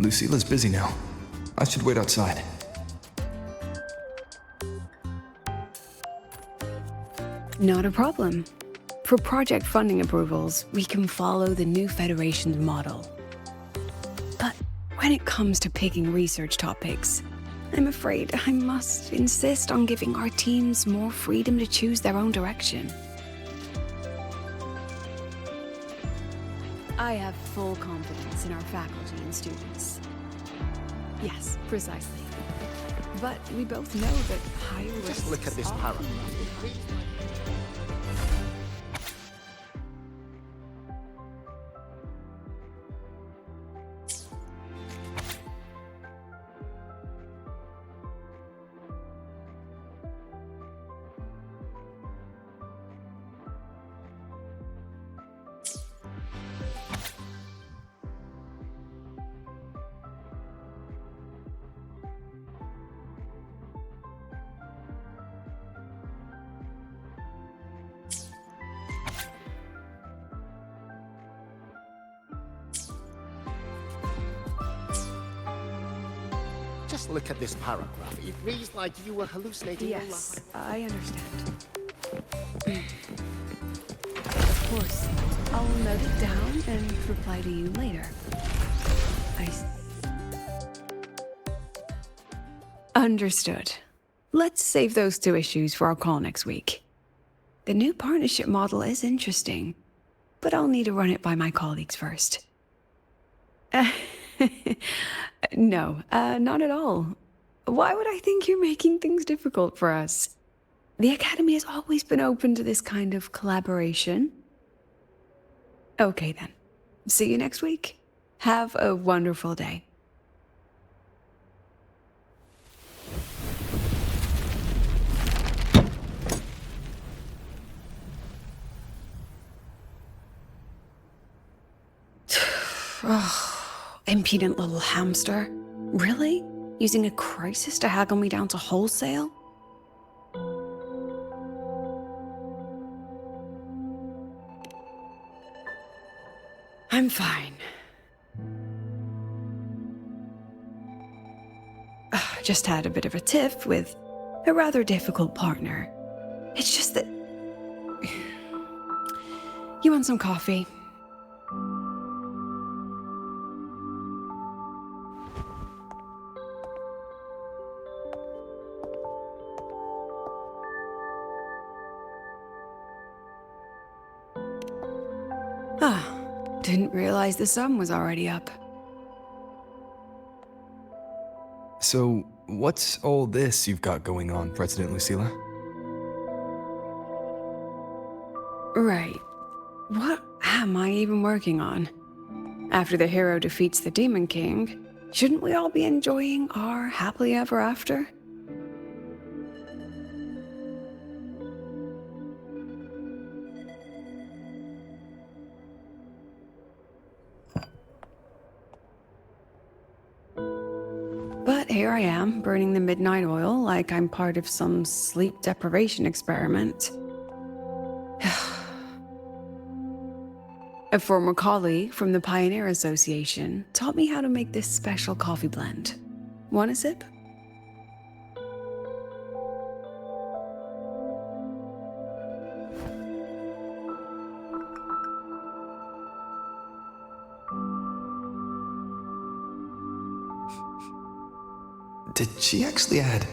Lucila's busy now. I should wait outside. Not a problem. For project funding approvals, we can follow the new Federation's model. But when it comes to picking research topics, I'm afraid I must insist on giving our teams more freedom to choose their own direction. I have full confidence in our faculty and students. Yes, precisely. But we both know that higher risks... Just look at this paragraph. Just look at this paragraph. It reads like you were hallucinating. Yes, I understand. Of course, I'll note it down and reply to you later. Understood. Let's save those two issues for our call next week. The new partnership model is interesting, but I'll need to run it by my colleagues first. No, not at all. Why would I think you're making things difficult for us? The Academy has always been open to this kind of collaboration. Okay then. See you next week. Have a wonderful day. Impudent little hamster. Really? Using a crisis to haggle me down to wholesale? I'm fine. Just had a bit of a tiff with a rather difficult partner. It's just that... You want some coffee? Didn't realize the sun was already up. So, what's all this you've got going on, President Lucila? Right. What am I even working on? After the hero defeats the Demon King, shouldn't we all be enjoying our happily ever after? But here I am, burning the midnight oil like I'm part of some sleep deprivation experiment. A former colleague from the Pioneer Association taught me how to make this special coffee blend. Want a sip? Did she actually add...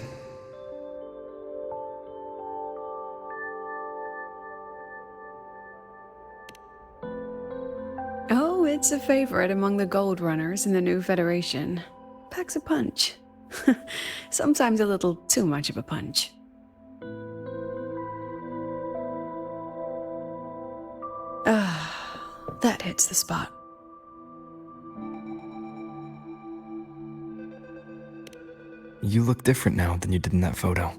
Oh, it's a favorite among the gold runners in the new Federation. Packs a punch. Sometimes a little too much of a punch. That hits the spot. You look different now than you did in that photo.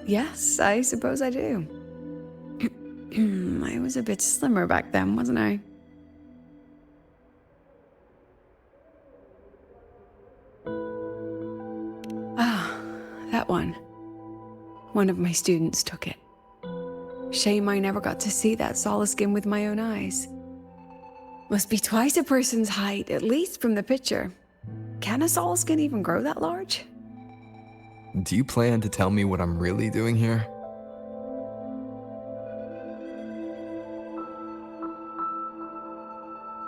Yes, I suppose I do. I was a bit slimmer back then, wasn't I? That one. One of my students took it. Shame I never got to see that solace skin with my own eyes. Must be twice a person's height, at least from the picture. Can a Saul skin even grow that large? Do you plan to tell me what I'm really doing here?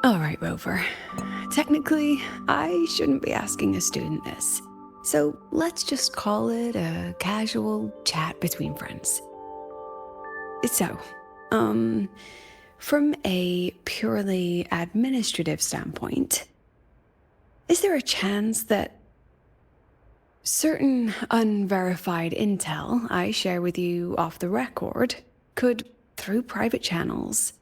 All right, Rover. Technically, I shouldn't be asking a student this. So let's just call it a casual chat between friends. So, from a purely administrative standpoint, is there a chance that certain unverified intel I share with you off the record could, through private channels,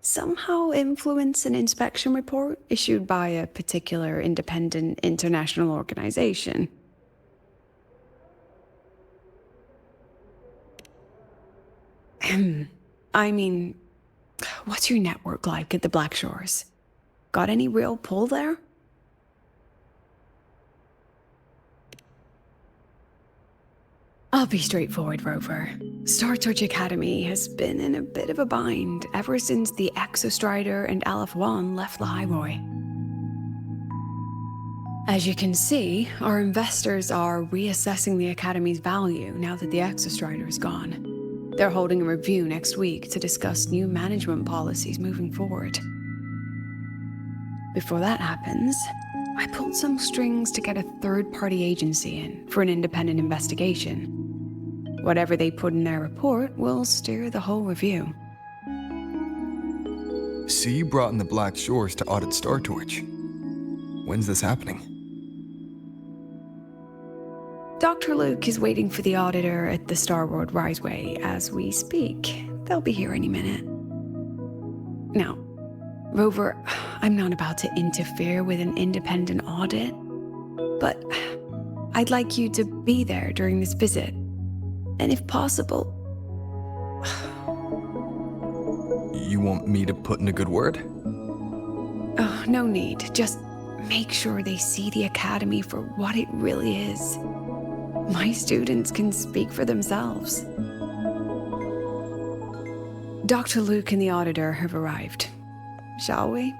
somehow influence an inspection report issued by a particular independent international organization? I mean, what's your network like at the Black Shores? Got any real pull there? I'll be straightforward, Rover. Star Touch Academy has been in a bit of a bind ever since the Exostrider and Aleph 1 left the Highroy. As you can see, our investors are reassessing the Academy's value now that the Exostrider is gone. They're holding a review next week to discuss new management policies moving forward. Before that happens, I pulled some strings to get a third-party agency in for an independent investigation. Whatever they put in their report will steer the whole review. So you brought in the Black Shores to audit Star Torch. When's this happening? Dr. Luke is waiting for the auditor at the Starworld Riseway as we speak. They'll be here any minute. Now, Rover, I'm not about to interfere with an independent audit, but I'd like you to be there during this visit. And if possible... You want me to put in a good word? Oh, no need. Just make sure they see the Academy for what it really is. My students can speak for themselves. Dr. Luke and the auditor have arrived. Shall we?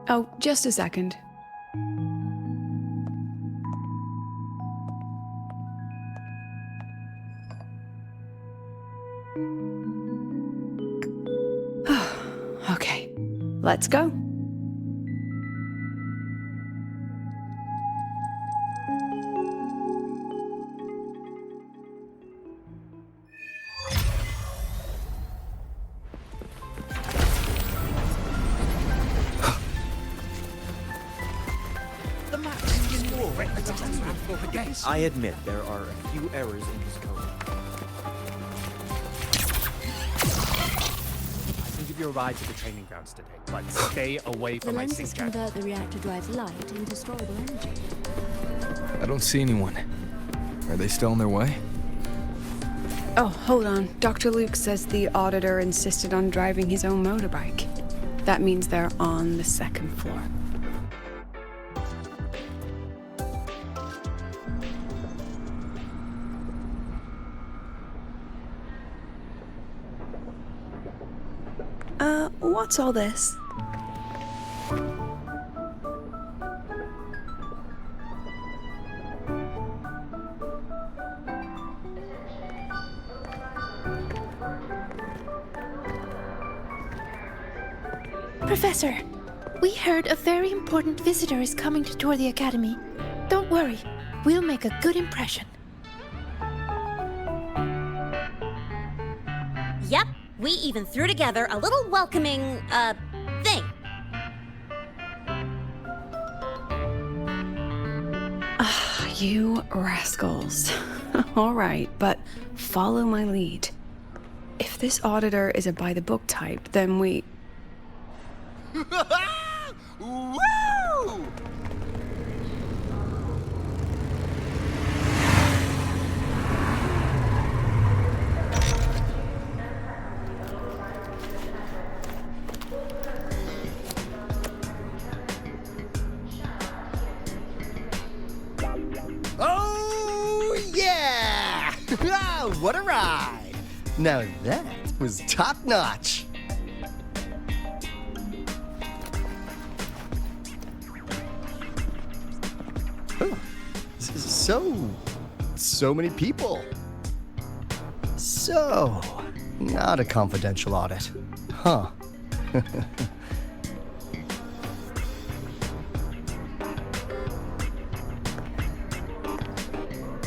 Oh, just a second. Okay, let's go. The map's in war. I admit there are a few errors in this code. I can give you a ride to the training grounds today, but stay away The from my lenses sink convert the reactor drive's light into storable energy. I don't see anyone. Are they still on their way? Oh, hold on. Dr. Luke says the auditor insisted on driving his own motorbike. That means they're on the second floor. What's all this? Professor, we heard a very important visitor is coming to tour the Academy. Don't worry, we'll make a good impression. Yep, we even threw together a little welcoming, thing. You rascals. All right, but follow my lead. If this auditor is a by-the-book type, then we... Woo! Oh, yeah! What a ride! Now that was top notch. Huh. So many people. So, not a confidential audit. Huh.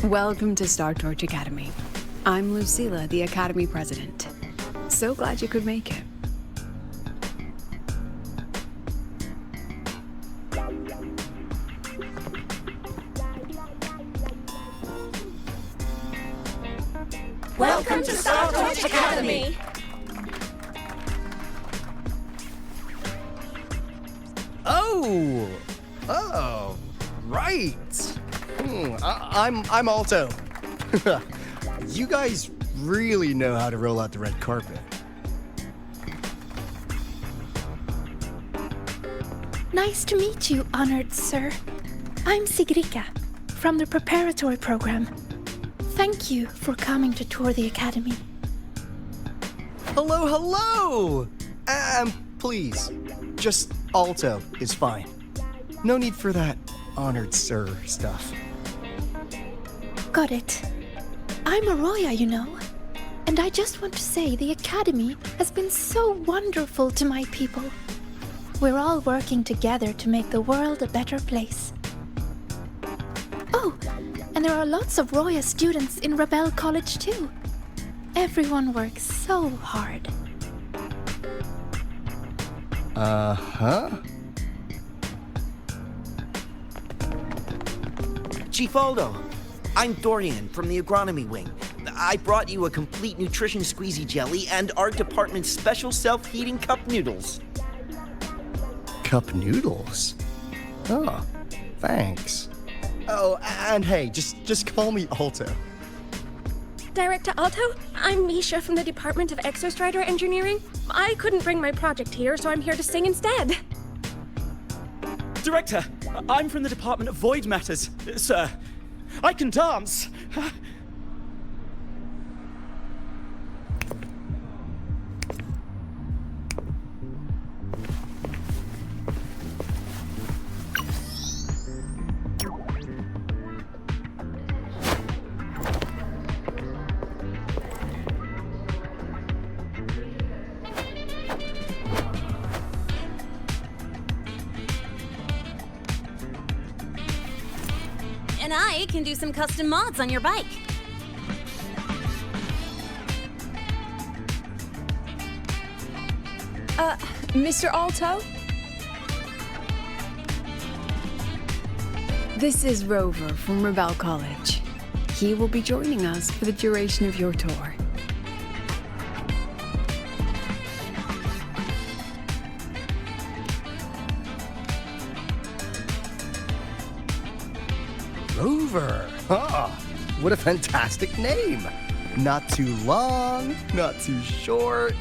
Welcome to Star Torch Academy. I'm Lucilla, the Academy President. So glad you could make it. Welcome to Star Torch Academy! Oh, right. I'm Alto. You guys really know how to roll out the red carpet. Nice to meet you, honored sir. I'm Sigrika, from the preparatory program. Thank you for coming to tour the academy. Hello! Please, just Alto is fine. No need for that honored sir stuff. Got it. I'm Arroya, you know. And I just want to say the academy has been so wonderful to my people. We're all working together to make the world a better place. Oh, and there are lots of Roya students in Rebel College too. Everyone works so hard. Uh-huh. Chief Aldo, I'm Dorian from the agronomy wing. I brought you a complete nutrition squeezy jelly and our department's special self-heating cup noodles. Cup noodles? Oh, thanks. Oh, and hey, just call me Alto. Director Alto, I'm Misha from the Department of Exostrider Engineering. I couldn't bring my project here, so I'm here to sing instead. Director, I'm from the Department of Void Matters, sir. I can dance. And I can do some custom mods on your bike. Mr. Alto? This is Rover from Rebel College. He will be joining us for the duration of your tour. Rover. Ah, what a fantastic name. Not too long, not too short.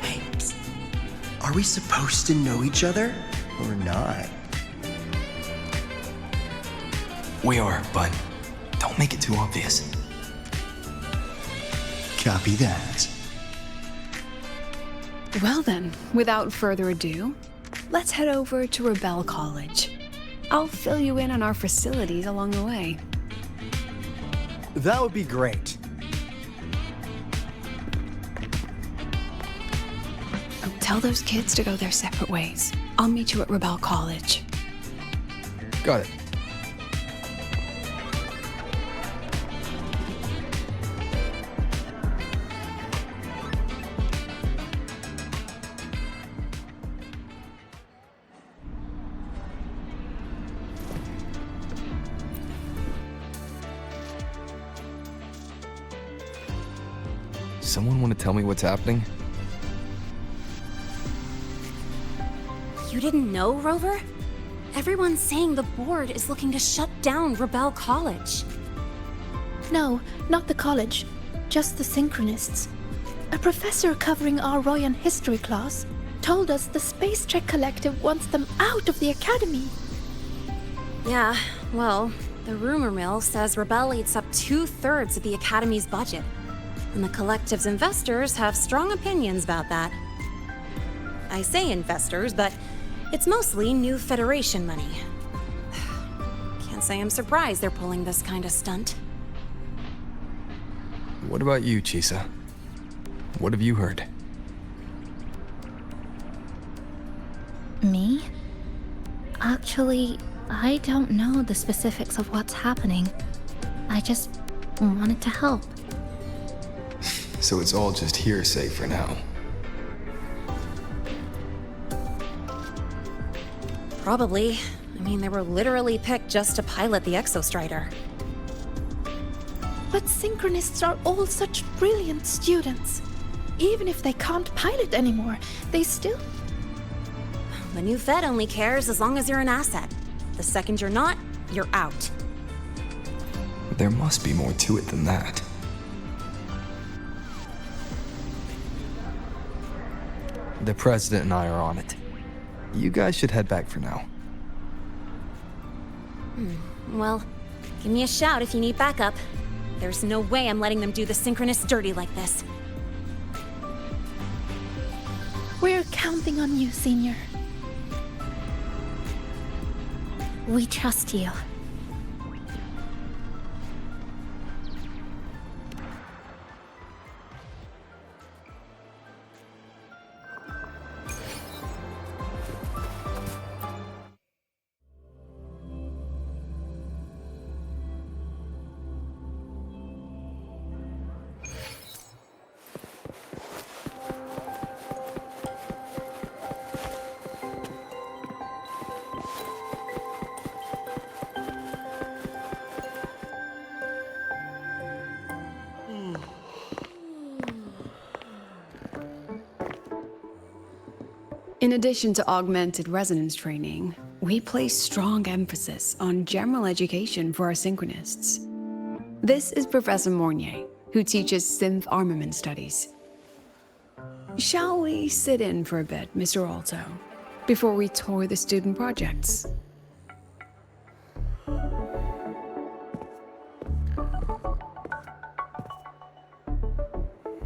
Hey, psst. Are we supposed to know each other or not? We are, but don't make it too obvious. Copy that. Well then, without further ado, let's head over to Rebel College. I'll fill you in on our facilities along the way. That would be great. Tell those kids to go their separate ways. I'll meet you at Rebel College. Got it. Someone want to tell me what's happening? You didn't know, Rover? Everyone's saying the board is looking to shut down Rebel College. No, not the college, just the Synchronists. A professor covering our Royan history class told us the Space Trek Collective wants them out of the academy. Yeah, well, The rumor mill says Rebel eats up 2/3 of the Academy's budget, and the collective's investors have strong opinions about that. I say investors, but it's mostly new Federation money. Can't say I'm surprised they're pulling this kind of stunt. What about you, Chisa? What have you heard? Me? Actually, I don't know the specifics of what's happening. I just wanted to help. So it's all just hearsay for now. Probably. I mean, they were literally picked just to pilot the Exostrider. But Synchronists are all such brilliant students. Even if they can't pilot anymore, they still... The new Fed only cares as long as you're an asset. The second you're not, you're out. There must be more to it than that. The President and I are on it. You guys should head back for now. Well, give me a shout if you need backup. There's no way I'm letting them do the Synchronists dirty like this. We're counting on you, Senior. We trust you. In addition to augmented resonance training, we place strong emphasis on general education for our Synchronists. This is Professor Mornier, who teaches synth armament studies. Shall we sit in for a bit, Mr. Alto, before we tour the student projects?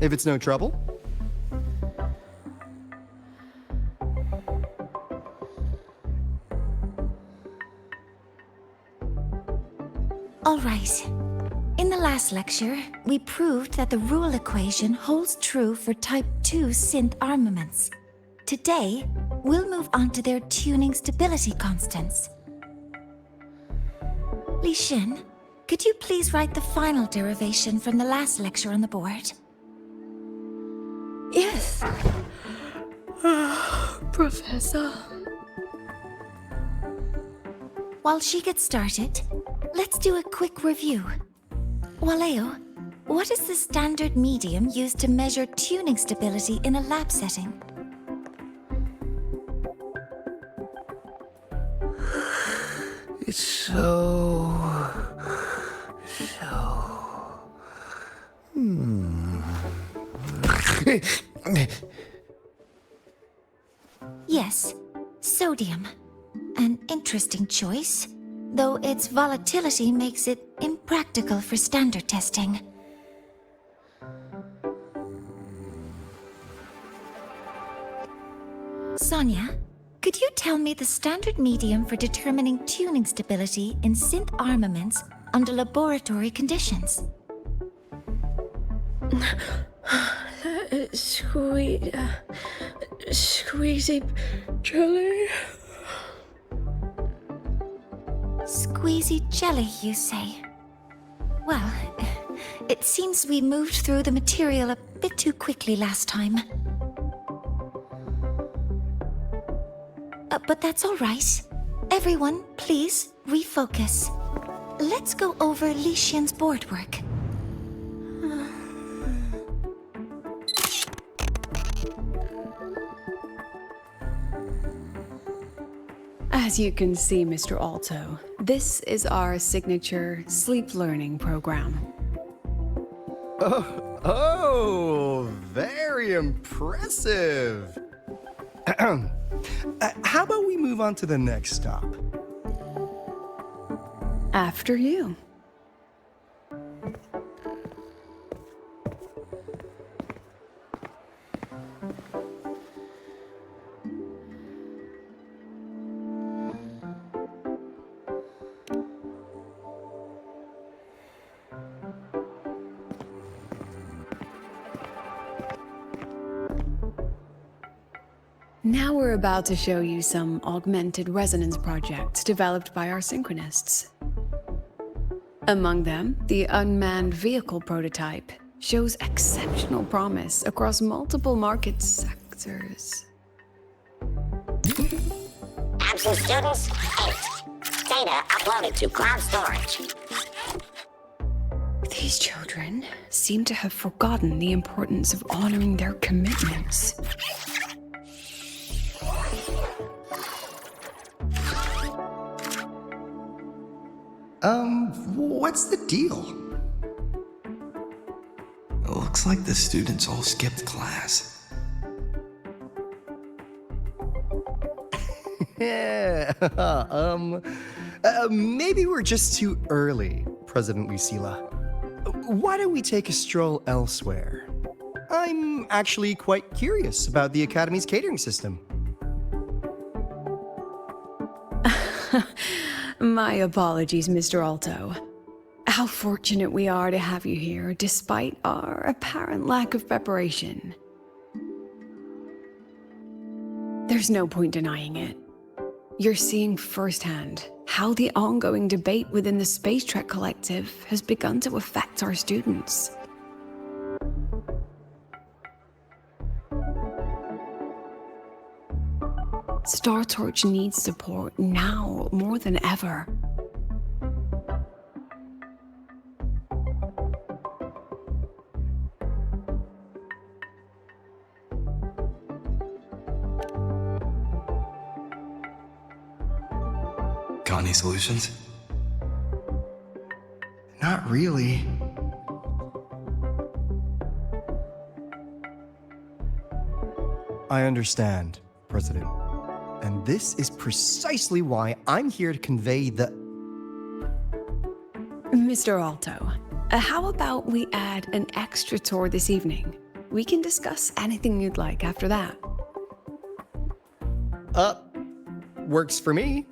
If it's no trouble. All right. In the last lecture, we proved that the rule equation holds true for Type 2 synth armaments. Today, we'll move on to their tuning stability constants. Li Xin, could you please write the final derivation from the last lecture on the board? Yes. Professor. While she gets started, let's do a quick review. Waleo, what is the standard medium used to measure tuning stability in a lab setting? It's so... Yes, sodium. An interesting choice, though its volatility makes it impractical for standard testing. Sonia, could you tell me the standard medium for determining tuning stability in synth armaments under laboratory conditions? Squeezy jelly. Squeezy jelly, you say? Well, it seems we moved through the material a bit too quickly last time. But that's all right. Everyone, please refocus. Let's go over Li Xian's board work. As you can see, Mr. Alto, this is our signature sleep learning program. Oh, very impressive. How about we move on to the next stop? After you. Now we're about to show you some augmented resonance projects developed by our synchronists. Among them, the unmanned vehicle prototype shows exceptional promise across multiple market sectors. Absent students, 8. Data uploaded to cloud storage. These children seem to have forgotten the importance of honoring their commitments. What's the deal? It looks like the students all skipped class. Yeah, maybe we're just too early, President Lucilla. Why don't we take a stroll elsewhere? I'm actually quite curious about the Academy's catering system. My apologies, Mr. Alto. How fortunate we are to have you here, despite our apparent lack of preparation. There's no point denying it. You're seeing firsthand how the ongoing debate within the Space Trek Collective has begun to affect our students. Star Torch needs support now more than ever. Got any solutions? Not really. I understand, President. And this is precisely why I'm here to convey the... Mr. Alto, how about we add an extra tour this evening? We can discuss anything you'd like after that. Works for me.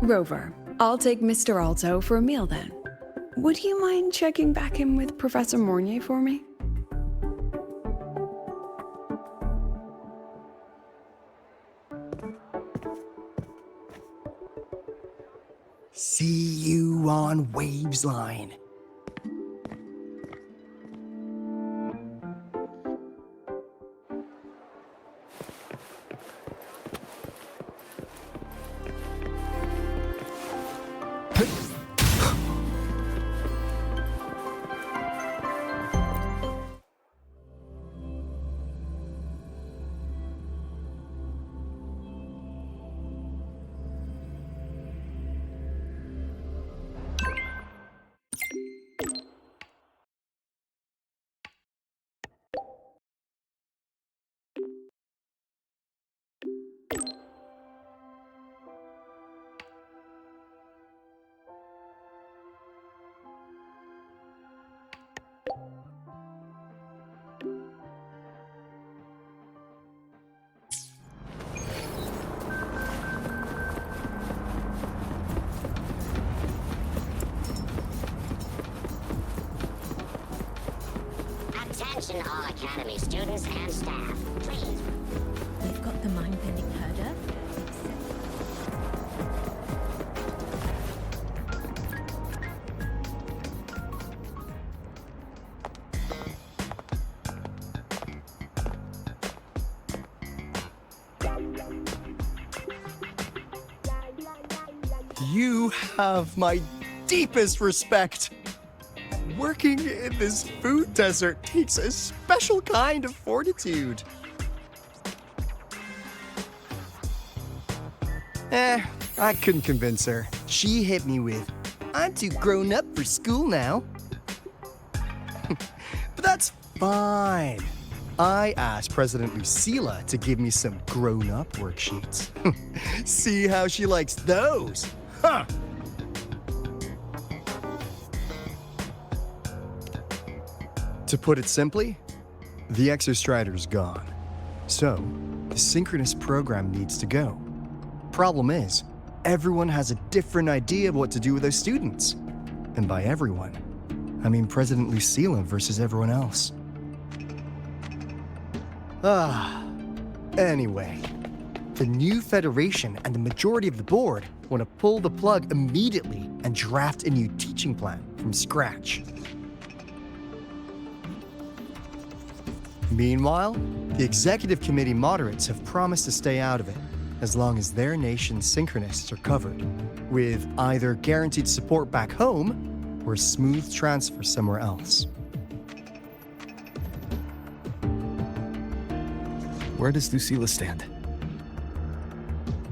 Rover, I'll take Mr. Alto for a meal then. Would you mind checking back in with Professor Mornier for me? See you on Waves Line. Attention all Academy students and staff, please. We've got the mind-bending herder. You have my deepest respect. Working in this food desert takes a special kind of fortitude. I couldn't convince her. She hit me with, "I'm too grown up for school now." But that's fine. I asked President Lucila to give me some grown-up worksheets. See how she likes those? Huh! To put it simply, the Exostrider's gone. So, the synchronous program needs to go. Problem is, everyone has a different idea of what to do with those students. And by everyone, I mean President Lucila versus everyone else. Anyway, the new Federation and the majority of the board want to pull the plug immediately and draft a new teaching plan from scratch. Meanwhile, the executive committee moderates have promised to stay out of it as long as their nation's synchronists are covered, with either guaranteed support back home or a smooth transfer somewhere else. Where does Lucila stand?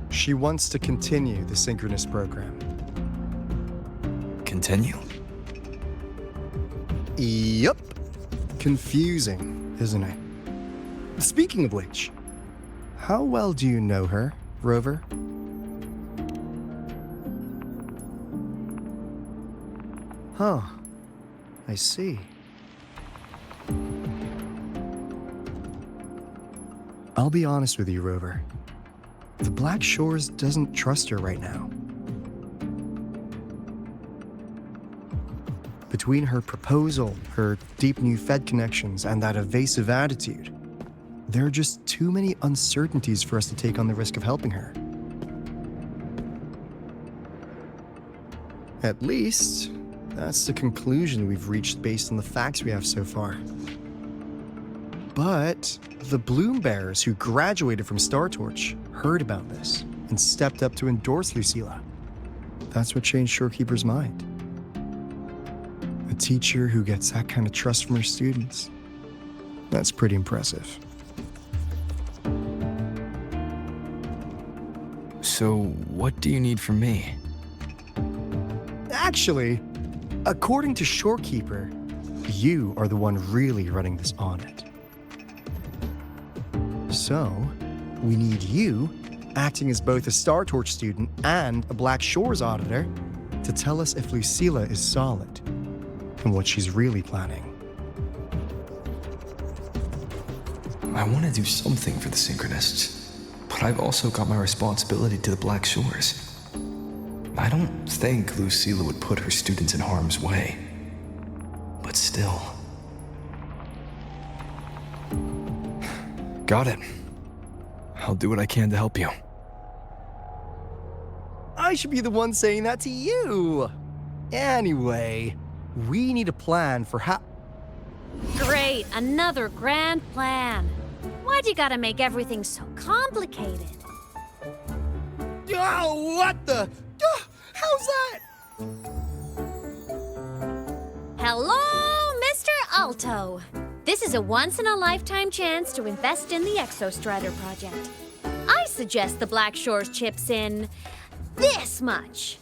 She wants to continue the synchronous program. Continue? Yup. Confusing, isn't it? Speaking of which, how well do you know her, Rover? Huh. I see. I'll be honest with you, Rover. The Black Shores doesn't trust her right now. Between her proposal, her deep new Fed connections, and that evasive attitude, there are just too many uncertainties for us to take on the risk of helping her. At least, that's the conclusion we've reached based on the facts we have so far. But the Bloom Bearers who graduated from Star Torch heard about this and stepped up to endorse Lucila. That's what changed Shorekeeper's mind. A teacher who gets that kind of trust from her students. That's pretty impressive. So, what do you need from me? Actually, according to Shorekeeper, you are the one really running this audit. So, we need you, acting as both a Star Torch student and a Black Shores auditor, to tell us if Lucila is solid and what she's really planning. I want to do something for the Synchronists, but I've also got my responsibility to the Black Shores. I don't think Lucila would put her students in harm's way, but still. Got it. I'll do what I can to help you. I should be the one saying that to you. Anyway, we need a plan for how... Great, another grand plan. Why'd you gotta make everything so complicated? Oh, what the... how's that? Hello, Mr. Alto. This is a once-in-a-lifetime chance to invest in the Exostrider project. I suggest the Black Shores chips in this much.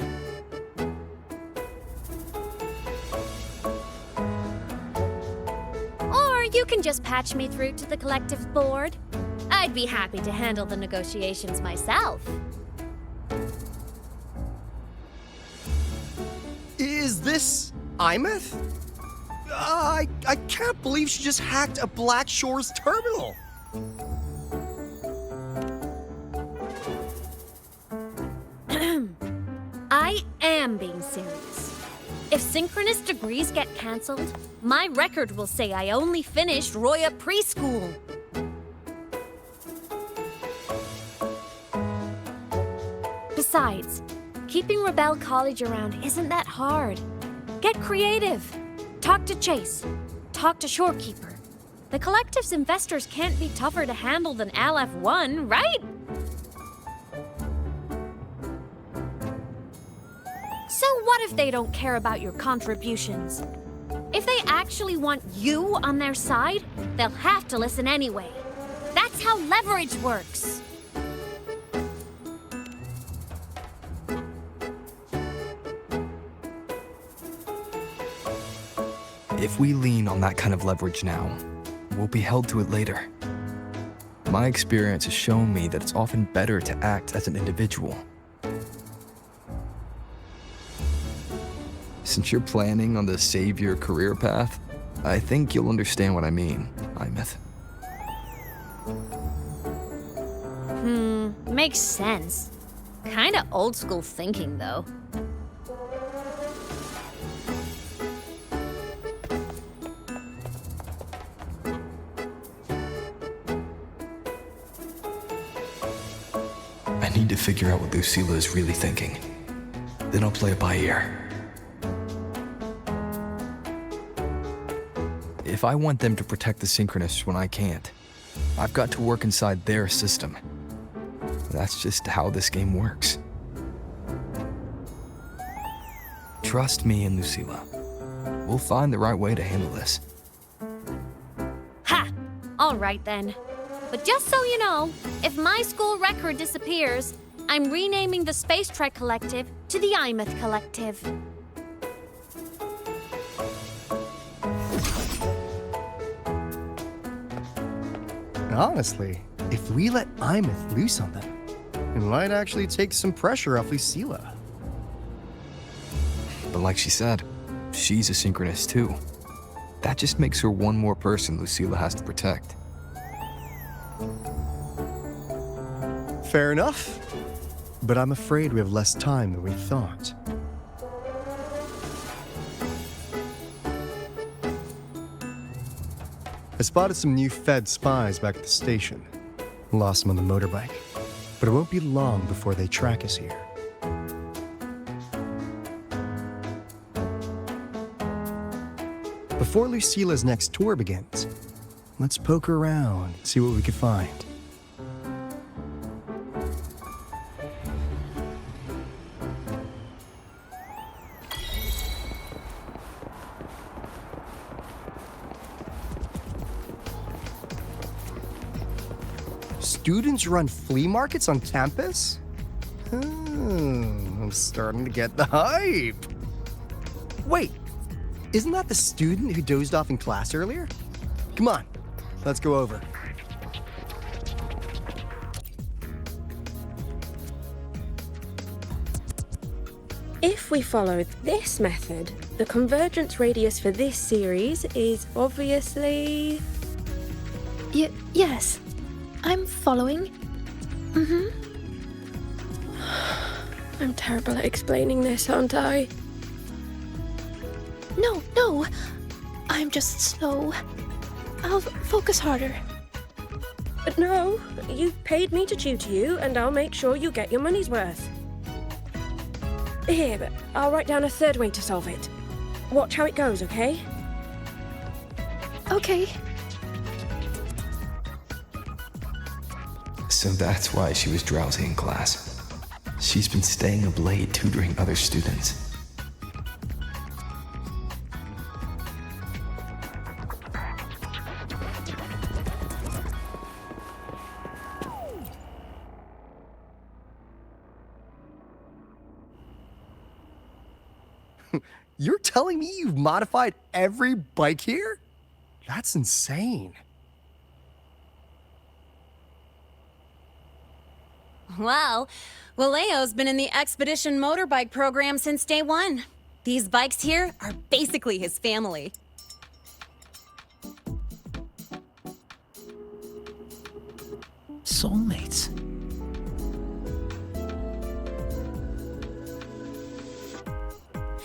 Or you can just patch me through to the collective board. I'd be happy to handle the negotiations myself. Is this Imeth? I can't believe she just hacked a Black Shores terminal. I am being serious. If synchronous degrees get cancelled, my record will say I only finished Roya preschool. Besides, keeping Rebel College around isn't that hard. Get creative. Talk to Chase. Talk to Shorekeeper. The Collective's investors can't be tougher to handle than LF1, right? So what if they don't care about your contributions? If they actually want you on their side, they'll have to listen anyway. That's how leverage works. If we lean on that kind of leverage now, we'll be held to it later. My experience has shown me that it's often better to act as an individual. Since you're planning on the savior career path, I think you'll understand what I mean, Imeth. Makes sense. Kinda old school thinking, though. I need to figure out what Lucilla is really thinking. Then I'll play it by ear. If I want them to protect the Synchronists when I can't, I've got to work inside their system. That's just how this game works. Trust me and Lucilla. We'll find the right way to handle this. Ha! Alright then. But just so you know, if my school record disappears, I'm renaming the Space Trek Collective to the Imeth Collective. Honestly, if we let Imeth loose on them, it might actually take some pressure off Lucilla. But like she said, she's a Synchronist too. That just makes her one more person Lucilla has to protect. Fair enough. But I'm afraid we have less time than we thought. I spotted some new Fed spies back at the station. Lost them on the motorbike. But it won't be long before they track us here. Before Lucilla's next tour begins, let's poke around and see what we can find. Students run flea markets on campus? I'm starting to get the hype. Wait, isn't that the student who dozed off in class earlier? Come on, let's go over. If we follow this method, the convergence radius for this series is obviously... Yes. I'm following. I'm terrible at explaining this, aren't I? No. I'm just slow. I'll focus harder. But no, you paid me to tutor you, and I'll make sure you get your money's worth. Here, I'll write down a third way to solve it. Watch how it goes, okay? Okay. So that's why she was drowsy in class. She's been staying up late tutoring other students. You're telling me you've modified every bike here? That's insane. Wow. Waleo's been in the Expedition motorbike program since day one. These bikes here are basically his family. Soulmates.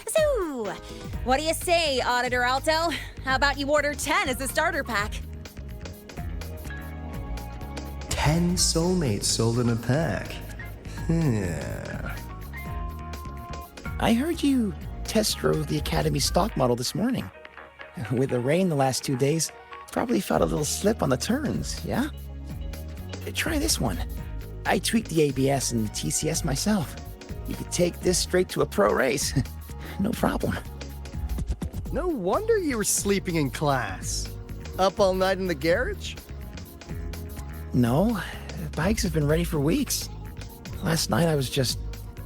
So, what do you say, Auditor Alto? How about you order 10 as a starter pack? 10 soulmates sold in a pack. Yeah. I heard you test drove the Academy stock model this morning. With the rain the last 2 days, probably felt a little slip on the turns, yeah? Try this one. I tweaked the ABS and the TCS myself. You could take this straight to a pro race. No problem. No wonder you were sleeping in class. Up all night in the garage? No, bikes have been ready for weeks. Last night I was just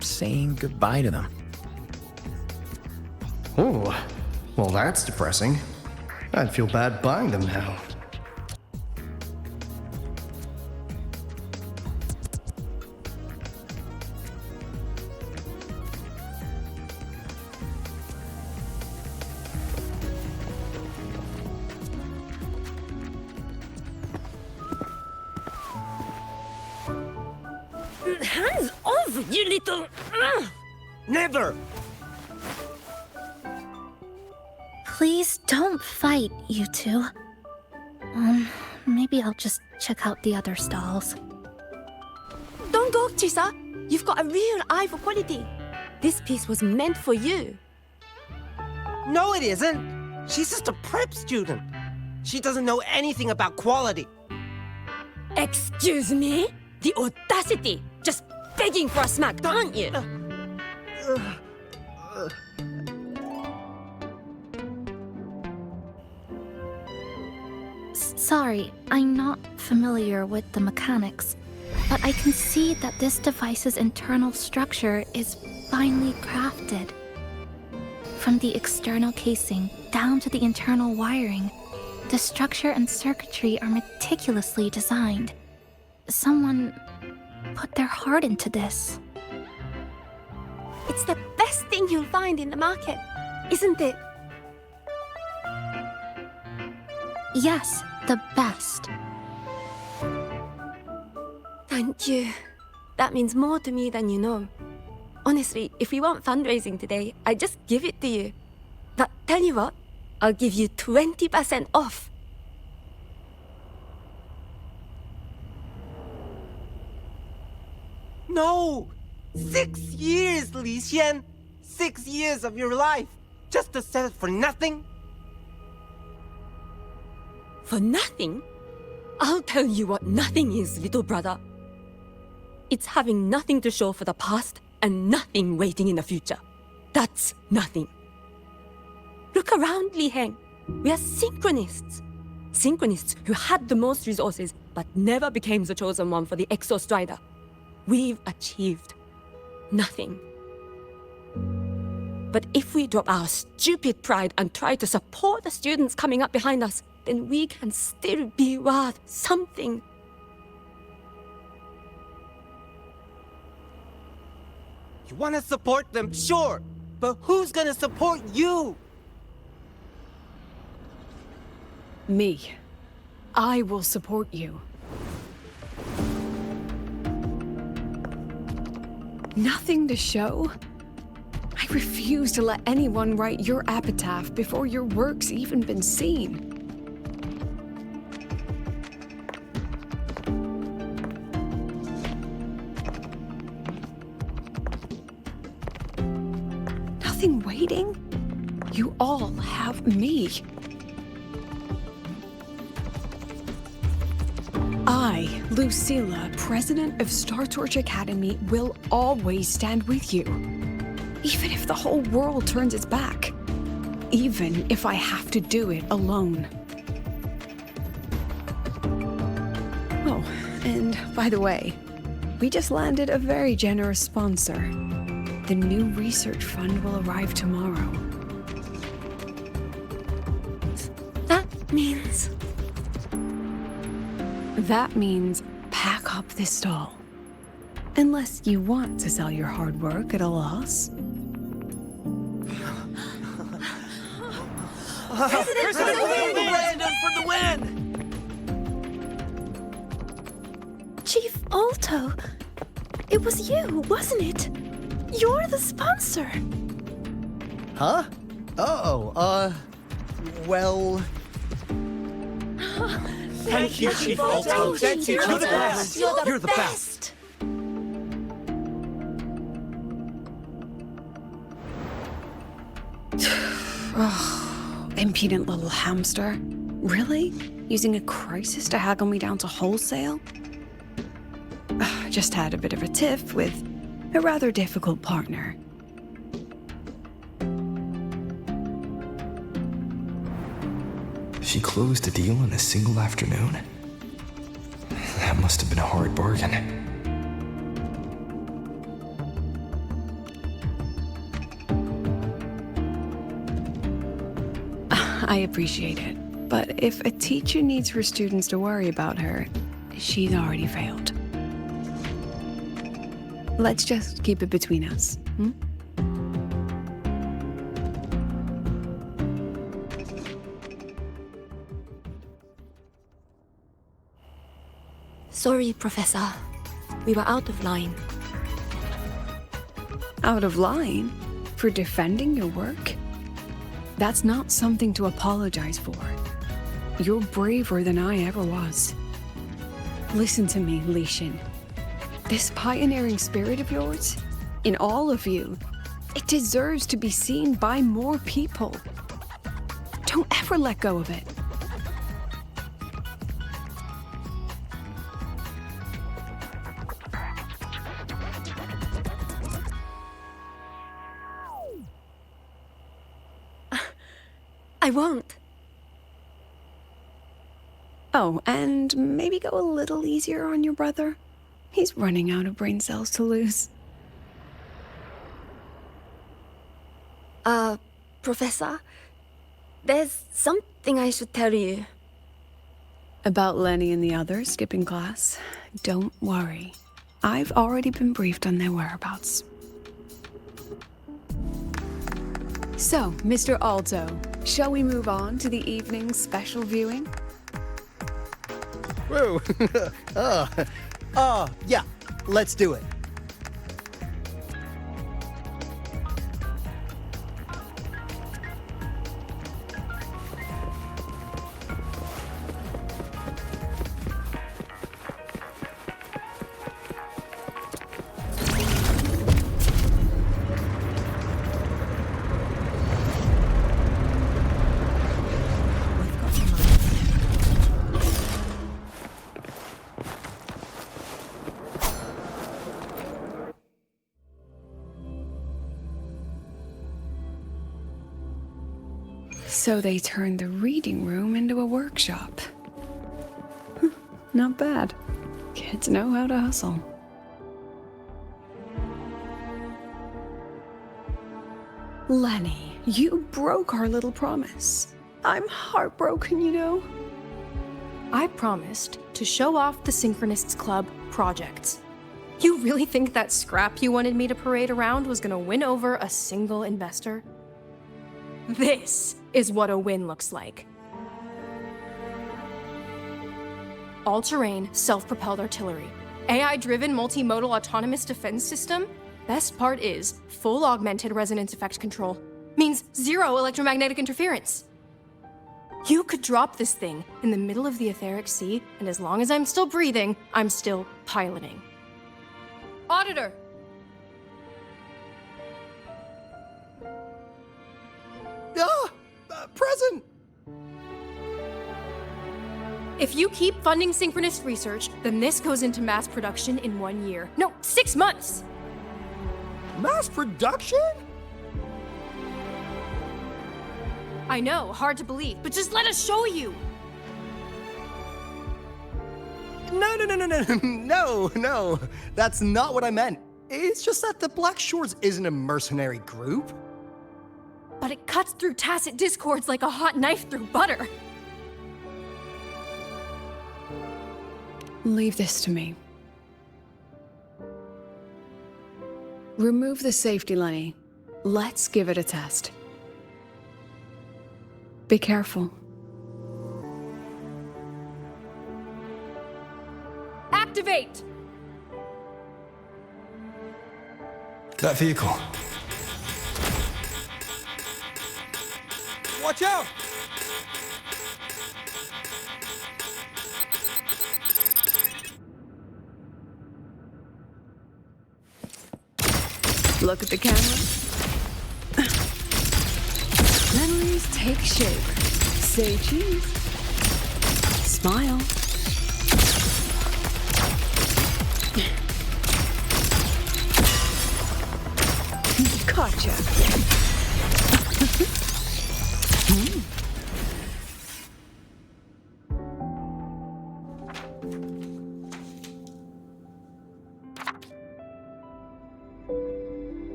saying goodbye to them. Oh, well that's depressing. I'd feel bad buying them now. Hands off, you little... Never! Please don't fight, you two. Maybe I'll just check out the other stalls. Don't go, Chisa. You've got a real eye for quality. This piece was meant for you. No, it isn't. She's just a prep student. She doesn't know anything about quality. Excuse me? The audacity! Just begging for a smack, aren't you? Sorry, I'm not familiar with the mechanics, but I can see that this device's internal structure is finely crafted. From the external casing down to the internal wiring, the structure and circuitry are meticulously designed. Someone put their heart into this. It's the best thing you'll find in the market, isn't it? Yes, the best. Thank you. That means more to me than you know. Honestly, if we weren't fundraising today, I'd just give it to you. But tell you what, I'll give you 20% off. No! 6 years, Li Xian! 6 years of your life! Just to sell it for nothing? For nothing? I'll tell you what nothing is, little brother. It's having nothing to show for the past and nothing waiting in the future. That's nothing. Look around, Li Heng. We are synchronists. Synchronists who had the most resources but never became the chosen one for the Exo Strider. We've achieved nothing. But if we drop our stupid pride and try to support the students coming up behind us, then we can still be worth something. You want to support them, sure, but who's gonna support you? Me. I will support you. Nothing to show? I refuse to let anyone write your epitaph before your work's even been seen. Nothing waiting? You all have me. I, Lucilla, president of Star Torch Academy, will always stand with you. Even if the whole world turns its back. Even if I have to do it alone. Oh, and by the way, we just landed a very generous sponsor. The new research fund will arrive tomorrow. That means... That means pack up this stall. Unless you want to sell your hard work at a loss. President for the win! Chief Alto, it was you, wasn't it? You're the sponsor. Huh? Well... Thank you, Chief Alto. Thank you. You're the best. You're the best. Impudent little hamster. Really? Using a crisis to haggle me down to wholesale? Just had a bit of a tiff with a rather difficult partner. She closed a deal in a single afternoon? That must have been a hard bargain. I appreciate it, but if a teacher needs her students to worry about her, she's already failed. Let's just keep it between us, hmm? Sorry, Professor. We were out of line. Out of line? For defending your work? That's not something to apologize for. You're braver than I ever was. Listen to me, Li Xin. This pioneering spirit of yours, in all of you, it deserves to be seen by more people. Don't ever let go of it. I won't. Oh, and maybe go a little easier on your brother. He's running out of brain cells to lose. Professor, there's something I should tell you. About Lenny and the others skipping class? Don't worry. I've already been briefed on their whereabouts. So, Mr. Alto, shall we move on to the evening's special viewing? Whoa. Yeah, let's do it. So they turned the reading room into a workshop. Not bad. Kids know how to hustle. Lenny, you broke our little promise. I'm heartbroken, you know. I promised to show off the Synchronists Club projects. You really think that scrap you wanted me to parade around was gonna win over a single investor? This is what a win looks like. All-terrain, self-propelled artillery. AI-driven multimodal autonomous defense system. Best part is, full augmented resonance effect control. Means zero electromagnetic interference. You could drop this thing in the middle of the etheric sea, and as long as I'm still breathing, I'm still piloting. Auditor! Present! If you keep funding synchronous research, then this goes into mass production in 1 year. No, 6 months! Mass production? I know, hard to believe, but just let us show you! No. That's not what I meant. It's just that the Black Shores isn't a mercenary group. But it cuts through tacit discords like a hot knife through butter. Leave this to me. Remove the safety, Lenny. Let's give it a test. Be careful. Activate! That vehicle. Watch out! Look at the camera. Memories take shape. Say cheese. Smile. Gotcha.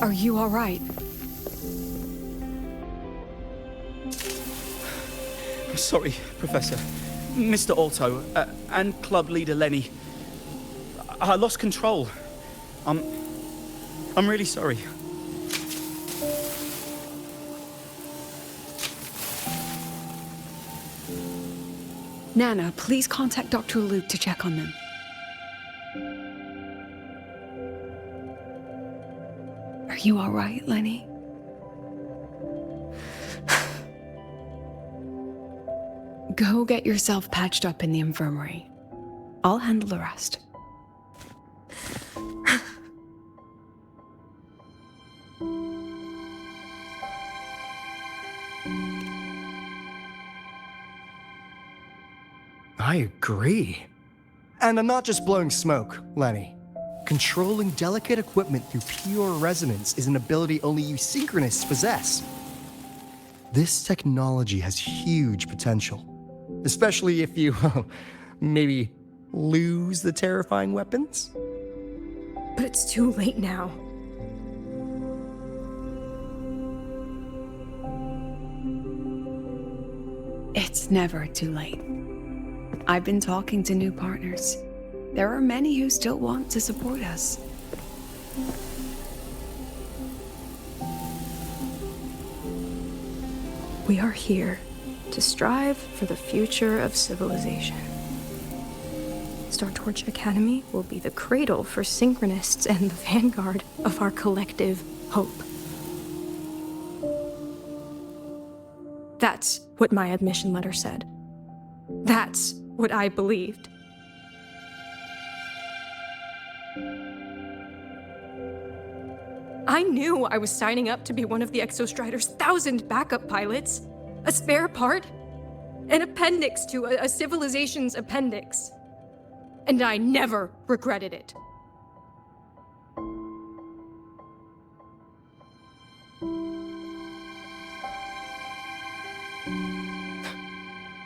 Are you all right? Sorry, Professor. Mr. Alto, and club leader Lenny. I lost control. I'm really sorry. Nana, please contact Dr. Luke to check on them. Are you all right, Lenny? Go get yourself patched up in the infirmary. I'll handle the rest. I agree. And I'm not just blowing smoke, Lenny. Controlling delicate equipment through pure resonance is an ability only you synchronists possess. This technology has huge potential, especially if you, maybe lose the terrifying weapons? But it's too late now. It's never too late. I've been talking to new partners. There are many who still want to support us. We are here to strive for the future of civilization. Star Torch Academy will be the cradle for synchronists and the vanguard of our collective hope. That's what my admission letter said. That's what I believed. I knew I was signing up to be one of the Exostrider's 1,000 backup pilots, a spare part, an appendix to a civilization's appendix. And I never regretted it.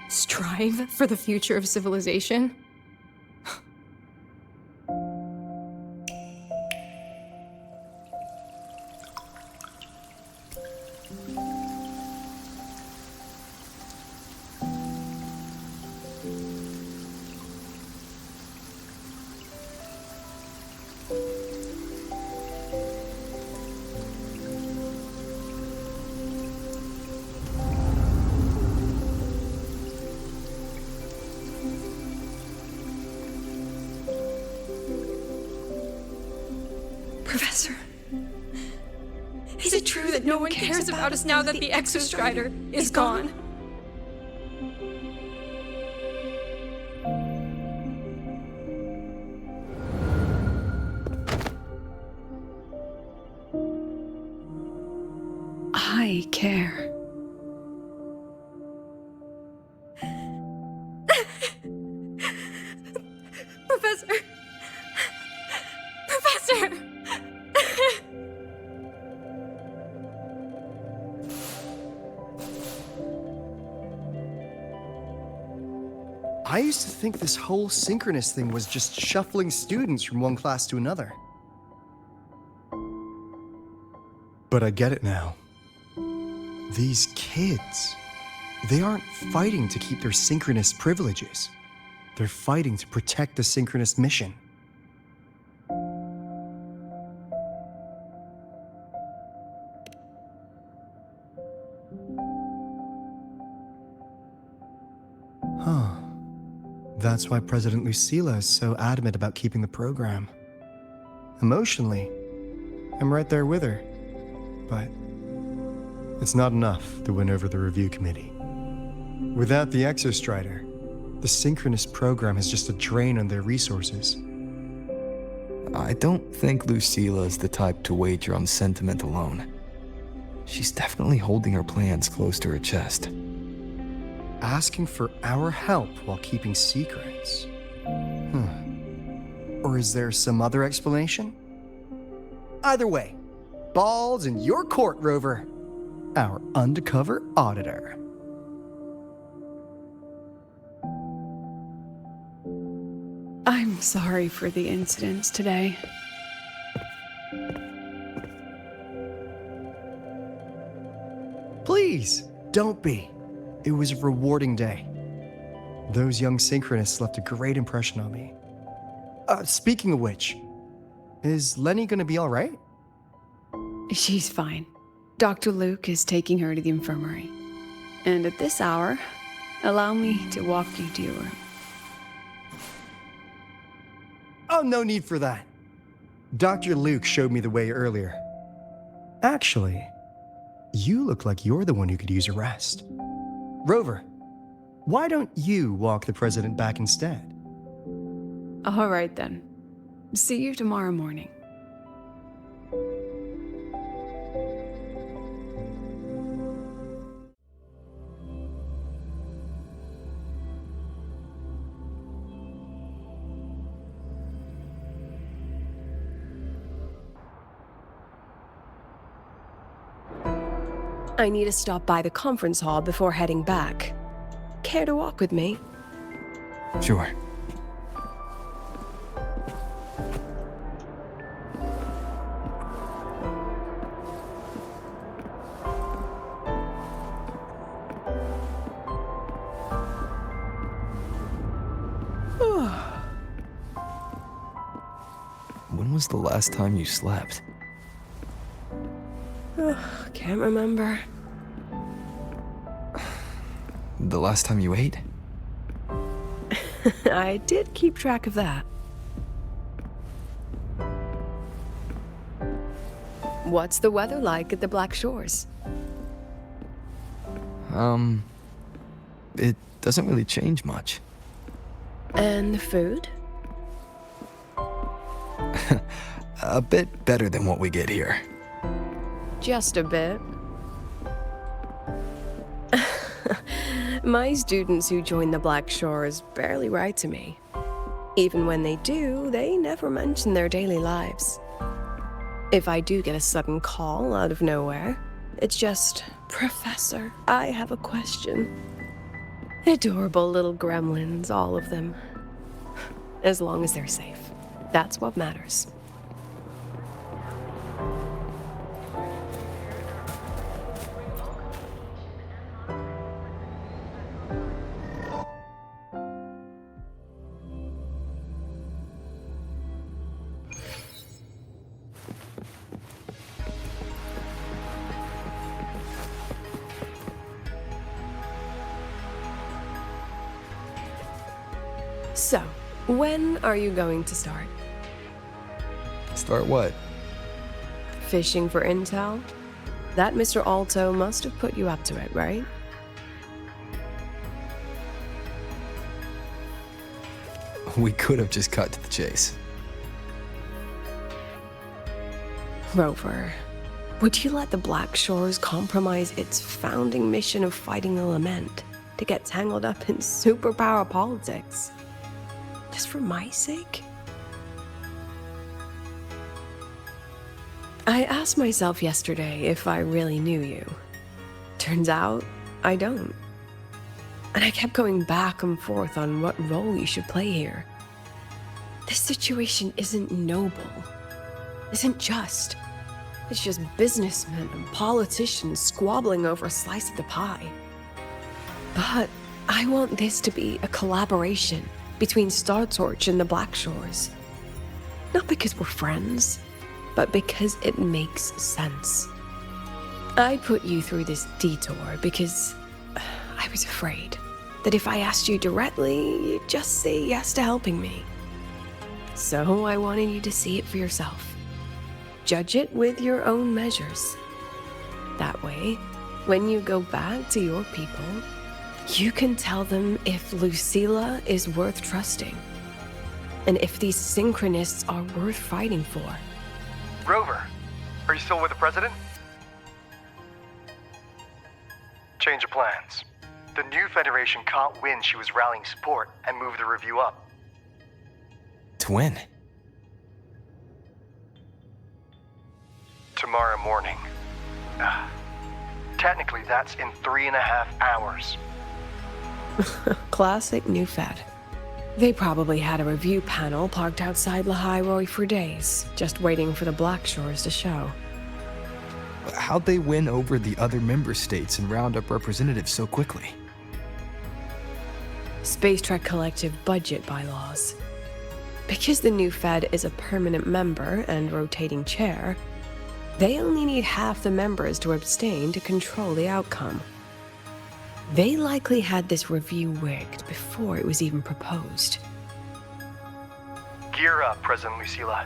Strive for the future of civilization? Professor, Is it true that no one cares about us now that the Exostrider is gone? I care. Professor! Professor! I used to think this whole synchronous thing was just shuffling students from one class to another. But I get it now. These kids, they aren't fighting to keep their synchronous privileges. They're fighting to protect the synchronous mission. Huh. That's why President Lucilla is so adamant about keeping the program. Emotionally, I'm right there with her. But it's not enough to win over the review committee. Without the Exostrider, the synchronous program is just a drain on their resources. I don't think Lucilla is the type to wager on sentiment alone. She's definitely holding her plans close to her chest. Asking for our help while keeping secrets? Or is there some other explanation? Either way, ball's in your court, Rover. Our undercover auditor. I'm sorry for the incidents today. Please, don't be. It was a rewarding day. Those young synchronists left a great impression on me. Speaking of which, is Lenny gonna be all right? She's fine. Dr. Luke is taking her to the infirmary. And at this hour, allow me to walk you to your room. Oh, no need for that. Dr. Luke showed me the way earlier. Actually, you look like you're the one who could use a rest. Rover, why don't you walk the president back instead? All right then. See you tomorrow morning. I need to stop by the conference hall before heading back. Care to walk with me? Sure. When was the last time you slept? Can't remember. The last time you ate? I did keep track of that. What's the weather like at the Black Shores? It doesn't really change much. And the food? A bit better than what we get here. Just a bit. My students who join the Black Shores barely write to me. Even when they do, they never mention their daily lives. If I do get a sudden call out of nowhere, it's just, "Professor, I have a question." Adorable little gremlins, all of them. As long as they're safe. That's what matters. So, when are you going to start? Start what? Fishing for intel? That Mr. Alto must have put you up to it, right? We could have just cut to the chase. Rover, would you let the Black Shores compromise its founding mission of fighting the Lament to get tangled up in superpower politics? Just for my sake? I asked myself yesterday if I really knew you. Turns out, I don't. And I kept going back and forth on what role you should play here. This situation isn't noble, isn't just. It's just businessmen and politicians squabbling over a slice of the pie. But I want this to be a collaboration between Star Torch and the Black Shores. Not because we're friends, but because it makes sense. I put you through this detour because I was afraid that if I asked you directly, you'd just say yes to helping me. So I wanted you to see it for yourself. Judge it with your own measures. That way, when you go back to your people, you can tell them if Lucilla is worth trusting, and if these synchronists are worth fighting for. Rover, are you still with the president? Change of plans. The new Federation caught wind she was rallying support and moved the review up. To when? Tomorrow morning. Technically, that's in 3.5 hours. Classic New Fed. They probably had a review panel parked outside Lahai for days, just waiting for the Black Shores to show. How'd they win over the other member states and round up representatives so quickly? Space Trek Collective budget bylaws. Because the new Fed is a permanent member and rotating chair, they only need half the members to abstain to control the outcome. They likely had this review rigged before it was even proposed. Gear up, President Lucilla.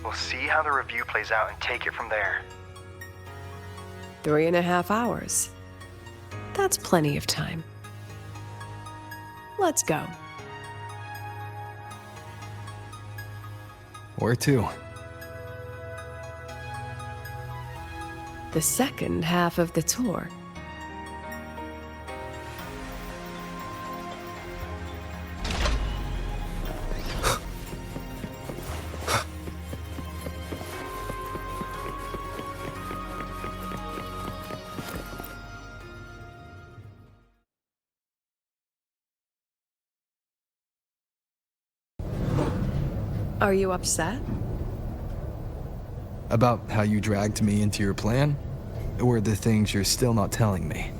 We'll see how the review plays out and take it from there. 3.5 hours. That's plenty of time. Let's go. Where to? The second half of the tour. Are you upset? About how you dragged me into your plan? Or the things you're still not telling me?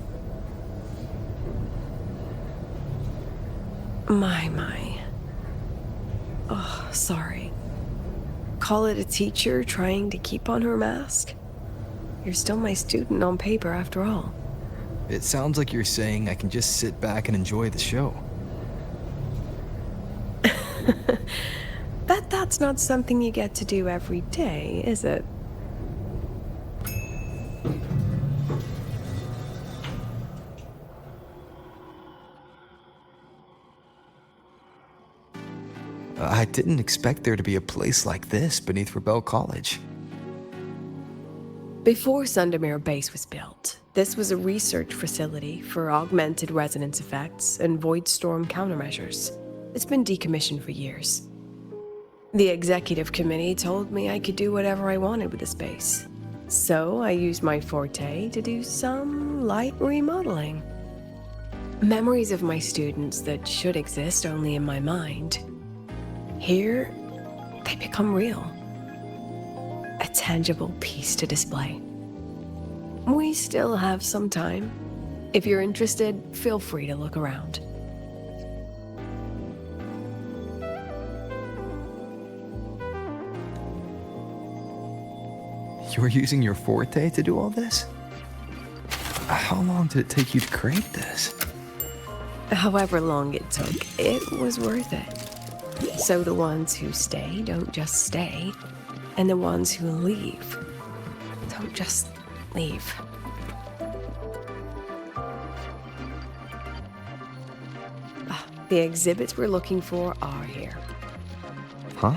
My. Oh, sorry. Call it a teacher trying to keep on her mask? You're still my student on paper after all. It sounds like you're saying I can just sit back and enjoy the show. Bet that's not something you get to do every day, is it? I didn't expect there to be a place like this beneath Rebel College. Before Sundermere Base was built, this was a research facility for augmented resonance effects and void storm countermeasures. It's been decommissioned for years. The executive committee told me I could do whatever I wanted with the space. So I used my forte to do some light remodeling. Memories of my students that should exist only in my mind. Here, they become real. A tangible piece to display. We still have some time. If you're interested, feel free to look around. You were using your forte to do all this? How long did it take you to create this? However long it took, it was worth it. So the ones who stay don't just stay, and the ones who leave don't just leave. The exhibits we're looking for are here. Huh?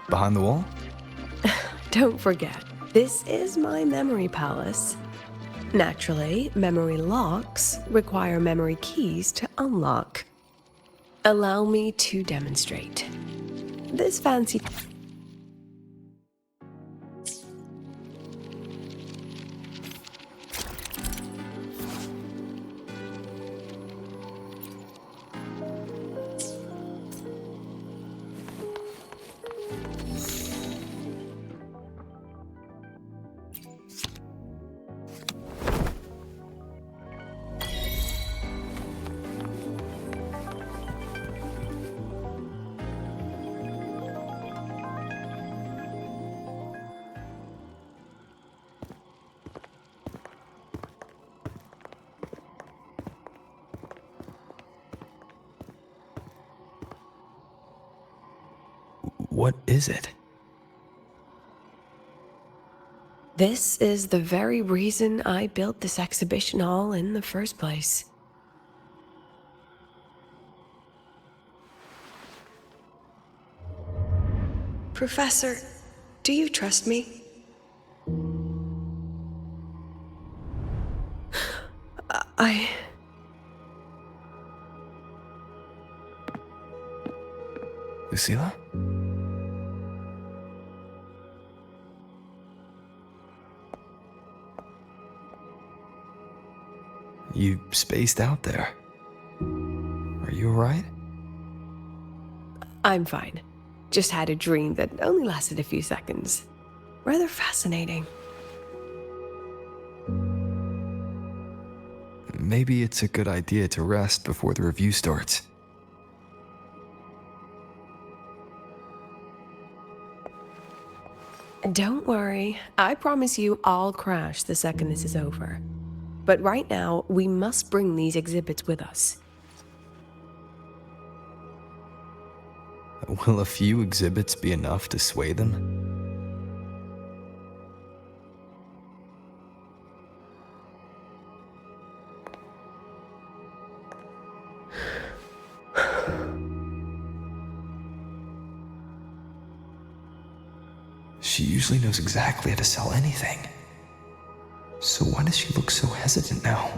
Behind the wall? Don't forget, this is my memory palace. Naturally, memory locks require memory keys to unlock. Allow me to demonstrate. This fancy... What is it? This is the very reason I built this exhibition hall in the first place. Professor, do you trust me? Lucilla? You spaced out there. Are you alright? I'm fine. Just had a dream that only lasted a few seconds. Rather fascinating. maybe it's a good idea to rest before the review starts. Don't worry, I promise you I'll crash the second this is over. But right now, we must bring these exhibits with us. Will a few exhibits be enough to sway them? She usually knows exactly how to sell anything. So why does she look so hesitant now?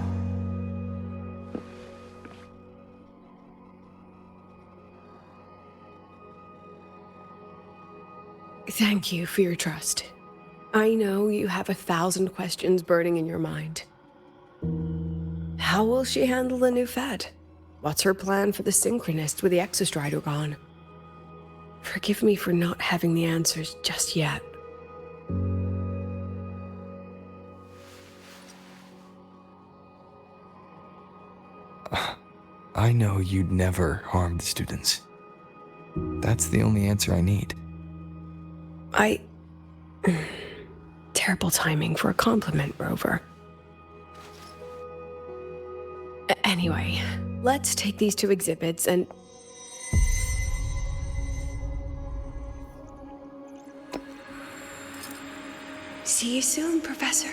Thank you for your trust. I know you have 1,000 questions burning in your mind. How will she handle the new Fed? What's her plan for the Synchronist with the Exostrider gone? Forgive me for not having the answers just yet. I know you'd never harm the students. That's the only answer I need. Terrible timing for a compliment, Rover. Anyway, let's take these 2 exhibits and... See you soon, Professor.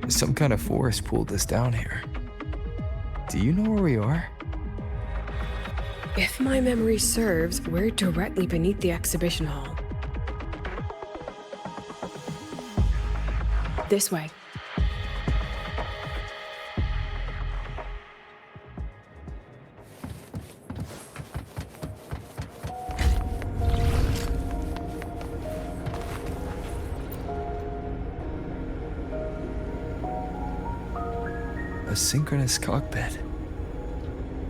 Some kind of force pulled us down here. Do you know where we are? If my memory serves, we're directly beneath the exhibition hall. This way. A synchronous cockpit.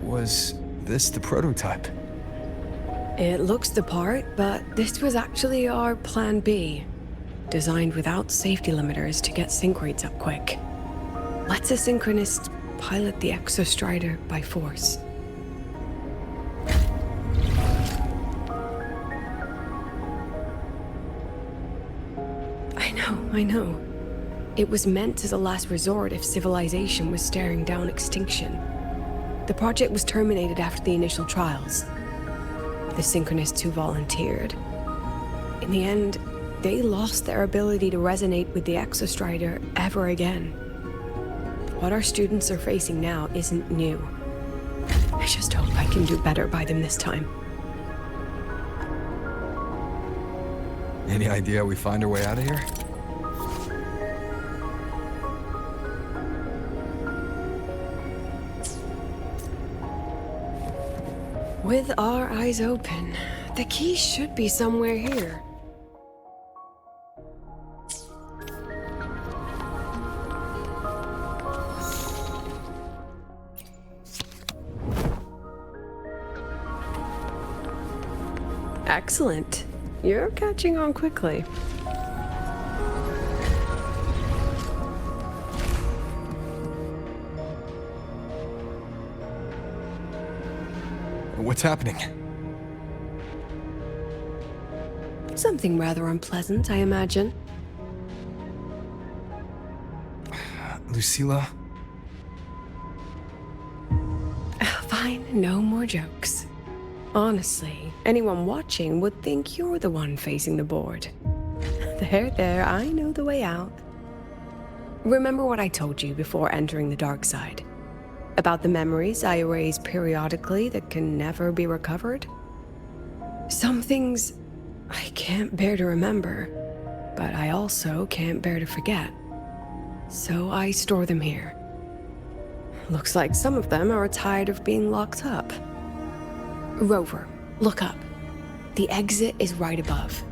Was this the prototype? It looks the part, but this was actually our Plan B. Designed without safety limiters to get sync rates up quick. Lets a synchronist pilot the Exostrider by force. I know. It was meant as a last resort if civilization was staring down extinction. The project was terminated after the initial trials. The synchronists who volunteered. In the end, they lost their ability to resonate with the Exostrider ever again. What our students are facing now isn't new. I just hope I can do better by them this time. Any idea how we find our way out of here? With our eyes open, the key should be somewhere here. Excellent. You're catching on quickly. What's happening? Something rather unpleasant, I imagine. Lucilla? Fine, no more jokes. Honestly, anyone watching would think you're the one facing the board. There, I know the way out. Remember what I told you before entering the dark side? About the memories I erase periodically that can never be recovered? Some things I can't bear to remember, but I also can't bear to forget. so I store them here. Looks like some of them are tired of being locked up. Rover, look up. The exit is right above.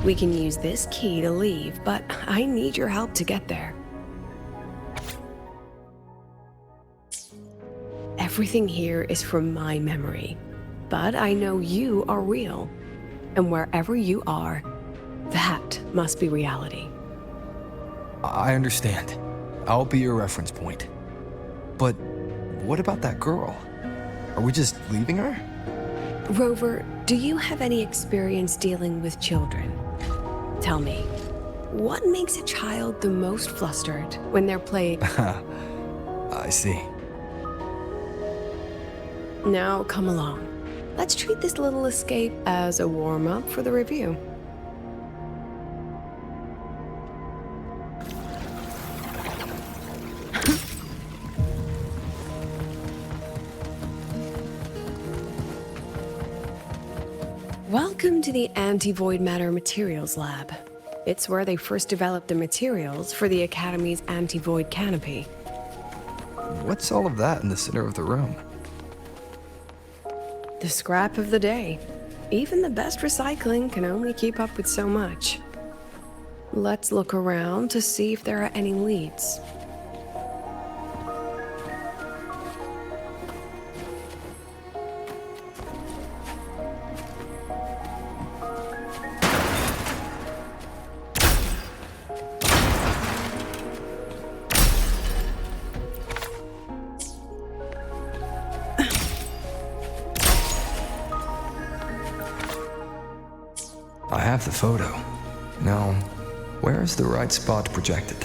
We can use this key to leave, but I need your help to get there. Everything here is from my memory, but I know you are real. And wherever you are, that must be reality. I understand. I'll be your reference point. But what about that girl? Are we just leaving her? Rover, do you have any experience dealing with children? Tell me, what makes a child the most flustered when they're playing? I see. Now come along. Let's treat this little escape as a warm-up for the review. Welcome to the Anti-Void Matter Materials Lab. It's where they first developed the materials for the Academy's anti-void canopy. What's all of that in the center of the room? The scrap of the day. Even the best recycling can only keep up with so much. Let's look around to see if there are any leads. I have the photo. Now, where is the right spot projected?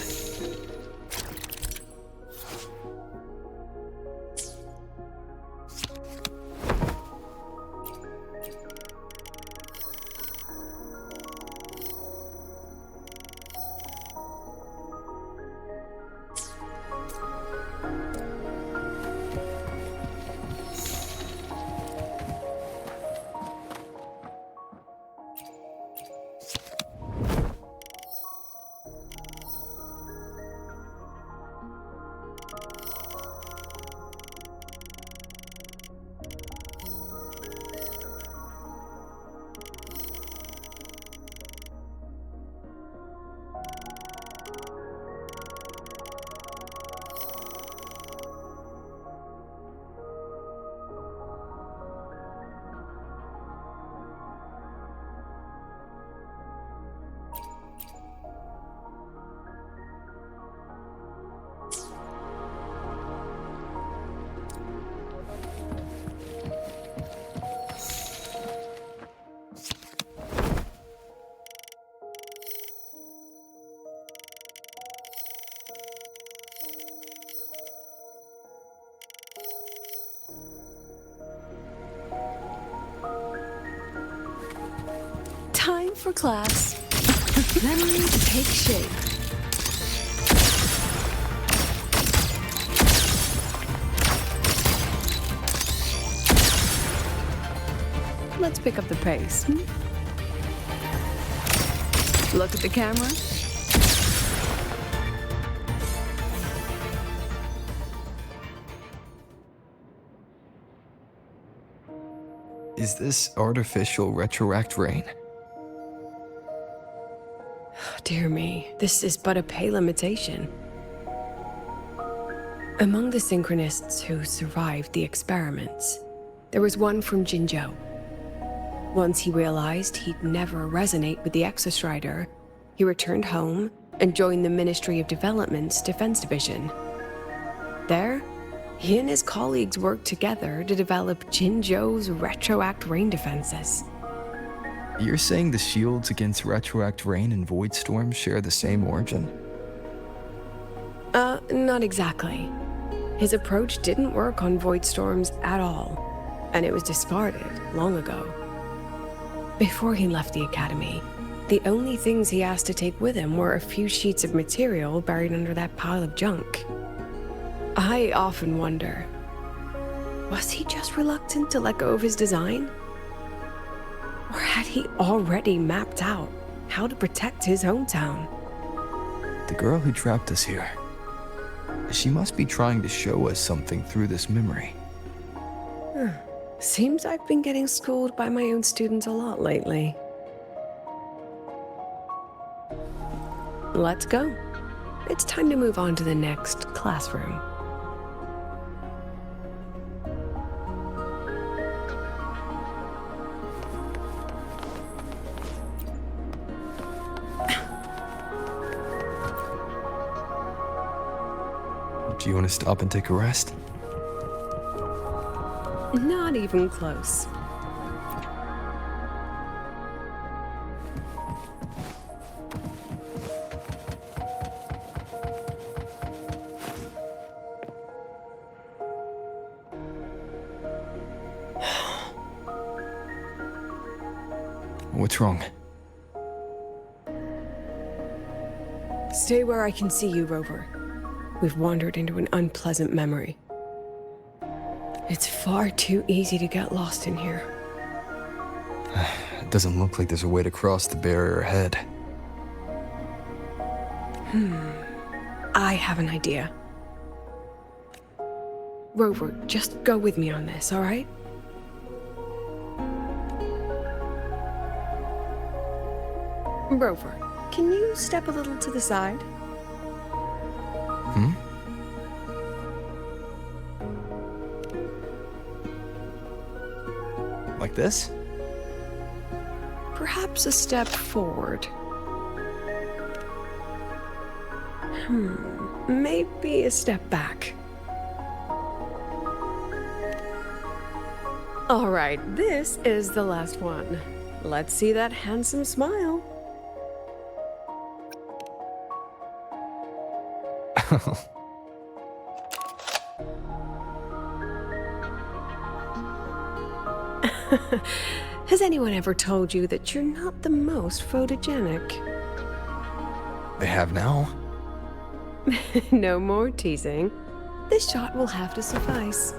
Time for class. Memory to take shape. Let's pick up the pace. Look at the camera. Is this artificial retroact rain? Dear me, this is but a pale imitation. Among the synchronists who survived the experiments, there was one from Jinzhou. Once he realized he'd never resonate with the Exostrider, he returned home and joined the Ministry of Development's Defense Division. There, he and his colleagues worked together to develop Jinzhou's retroact rain defenses. You're saying the shields against retroact rain and void storms share the same origin? Not exactly. His approach didn't work on void storms at all, and it was discarded long ago. Before he left the Academy, the only things he asked to take with him were a few sheets of material buried under that pile of junk. I often wonder, was he just reluctant to let go of his design? Or had he already mapped out how to protect his hometown? The girl who trapped us here, She must be trying to show us something through this memory. Seems I've been getting schooled by my own students a lot lately. Let's go. It's time to move on to the next classroom. Do you want to stop and take a rest? Not even close. What's wrong? Stay where I can see you, Rover. We've wandered into an unpleasant memory. It's far too easy to get lost in here. It doesn't look like there's a way to cross the barrier ahead. I have an idea. Rover, just go with me on this, all right? Rover, can you step a little to the side? Like this? Perhaps a step forward. Maybe a step back. All right, this is the last one. Let's see that handsome smile. Has anyone ever told you that you're not the most photogenic? They have now. No more teasing. This shot will have to suffice.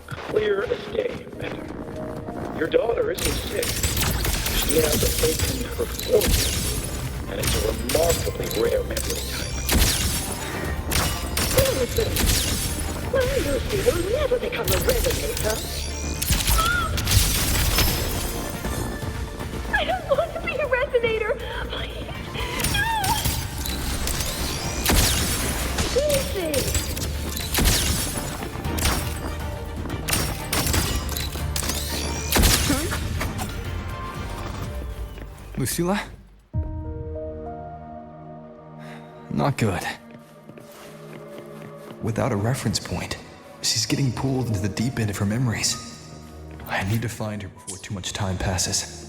Clear as day, madam. Your daughter isn't sick. She has awakened her fortune, and it's a remarkably rare memory type. Listen, my Lucy will never become a resonator. I don't want to be a resonator. Please, no. Lucy. Lucilla? Not good. Without a reference point, she's getting pulled into the deep end of her memories. I need to find her before too much time passes.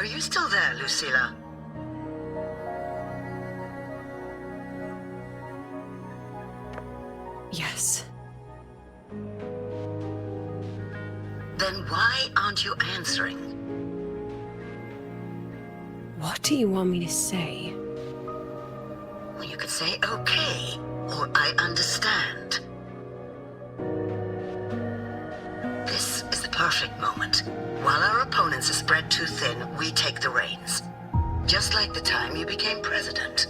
you still there, Lucilla? Yes. Then why aren't you answering? What do you want me to say? Well, you could say okay, or I understand. This is the perfect moment. While our opponents are spread too thin, we take the reins. Just like the time you became president.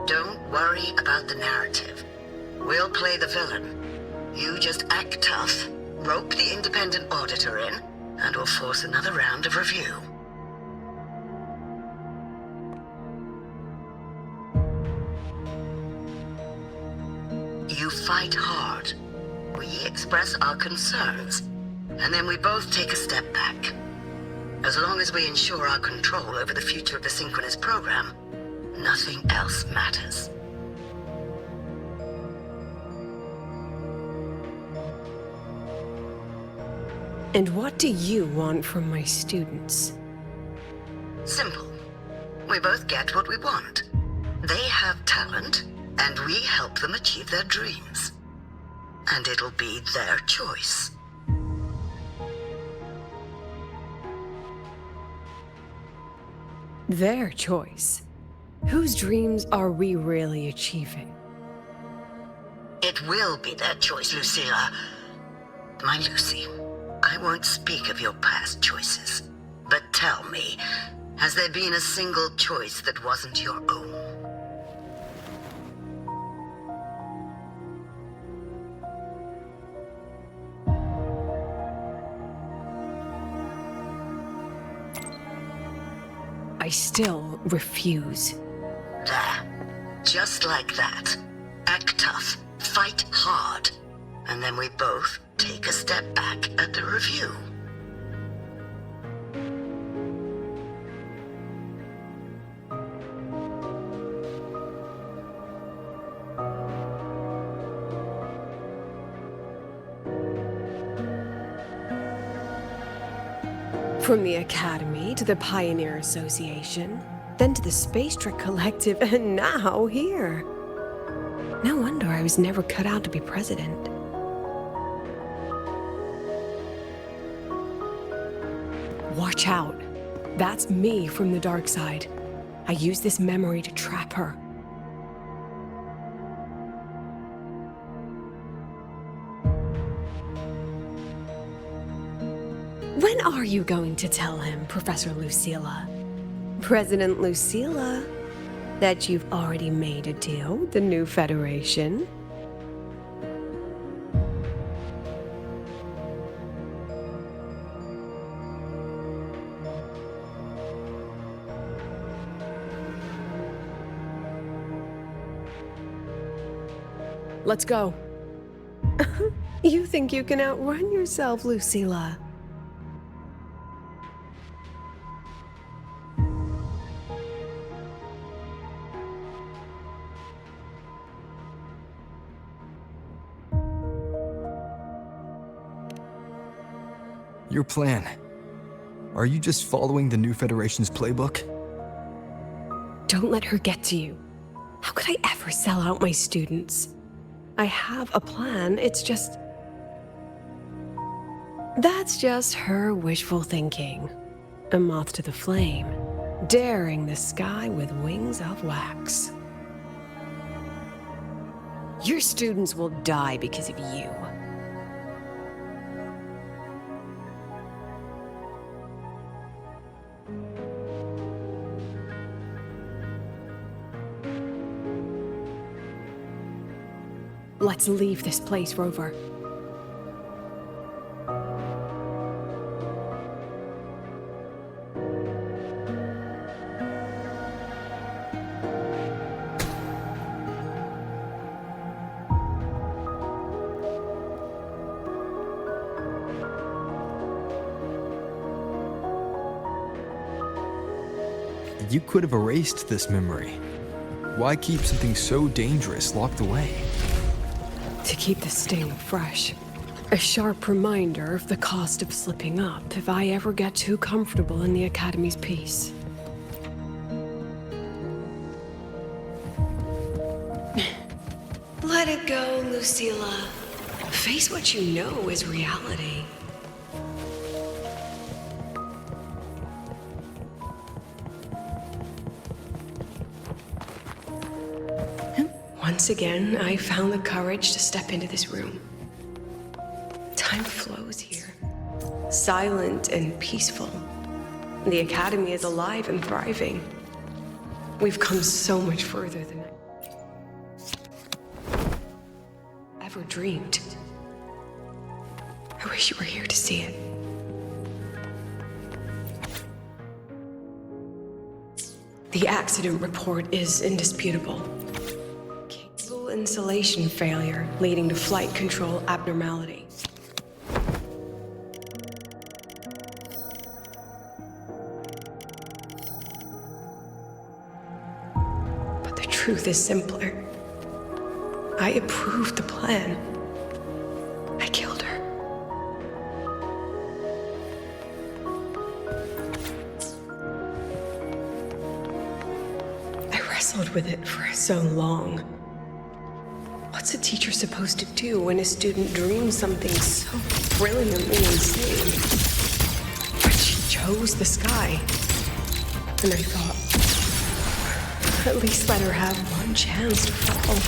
Don't worry about the narrative. We'll play the villain. You just act tough, rope the independent auditor in, and we'll force another round of review. You fight hard. We express our concerns, and then we both take a step back. As long as we ensure our control over the future of the synchronous program, nothing else matters. And what do you want from my students? Simple. We both get what we want. They have talent, and we help them achieve their dreams. And it'll be their choice. Their choice? Whose dreams are we really achieving? It will be their choice, Lucilla. My Lucy, I won't speak of your past choices. But tell me, has there been a single choice that wasn't your own? I still refuse. There. Just like that. Act tough. Fight hard. And then we both take a step back at the review. From the Academy to the Pioneer Association, then to the Space Trek Collective, and now here. No wonder I was never cut out to be president. Watch out. That's me from the dark side. I use this memory to trap her. When are you going to tell him, Professor Lucilla? President Lucilla, that you've already made a deal with the new Federation? Let's go. You think you can outrun yourself, Lucilla? Your plan. Are you just following the new Federation's playbook? Don't let her get to you. How could I ever sell out my students? I have a plan, it's just... That's just her wishful thinking. A moth to the flame, daring the sky with wings of wax. Your students will die because of you. Let's leave this place, Rover. You could have erased this memory. Why keep something so dangerous locked away? To keep the sting fresh. A sharp reminder of the cost of slipping up if I ever get too comfortable in the Academy's peace. Let it go, Lucilla. Face what you know is reality. Once again, I found the courage to step into this room. Time flows here. Silent and peaceful. The Academy is alive and thriving. We've come so much further than I ever dreamed. I wish you were here to see it. The accident report is indisputable. Cable insulation failure leading to flight control abnormality. But the truth is simpler. I approved the plan. I killed her. I wrestled with it for so long. What's a teacher supposed to do when a student dreams something so brilliantly insane? But she chose the sky. And I thought, at least let her have one chance to fall.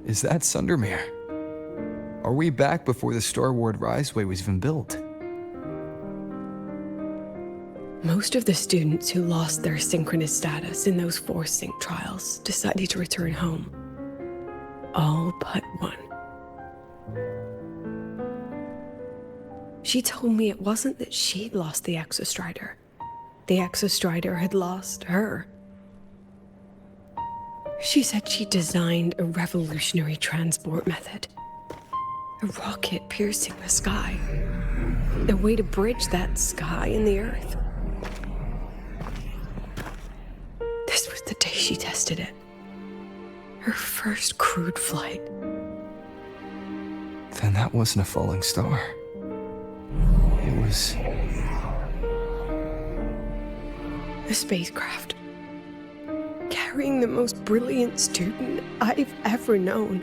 Is that Sundermere? Are we back before the Star Ward Riseway was even built? Most of the students who lost their synchronous status in those force sync trials decided to return home. All but one. She told me it wasn't that she'd lost the Exostrider. The Exostrider had lost her. She said she designed a revolutionary transport method. A rocket piercing the sky. A way to bridge that sky and the Earth. This was the day she tested it. Her first crewed flight. Then that wasn't a falling star. It was... a spacecraft. Carrying the most brilliant student I've ever known.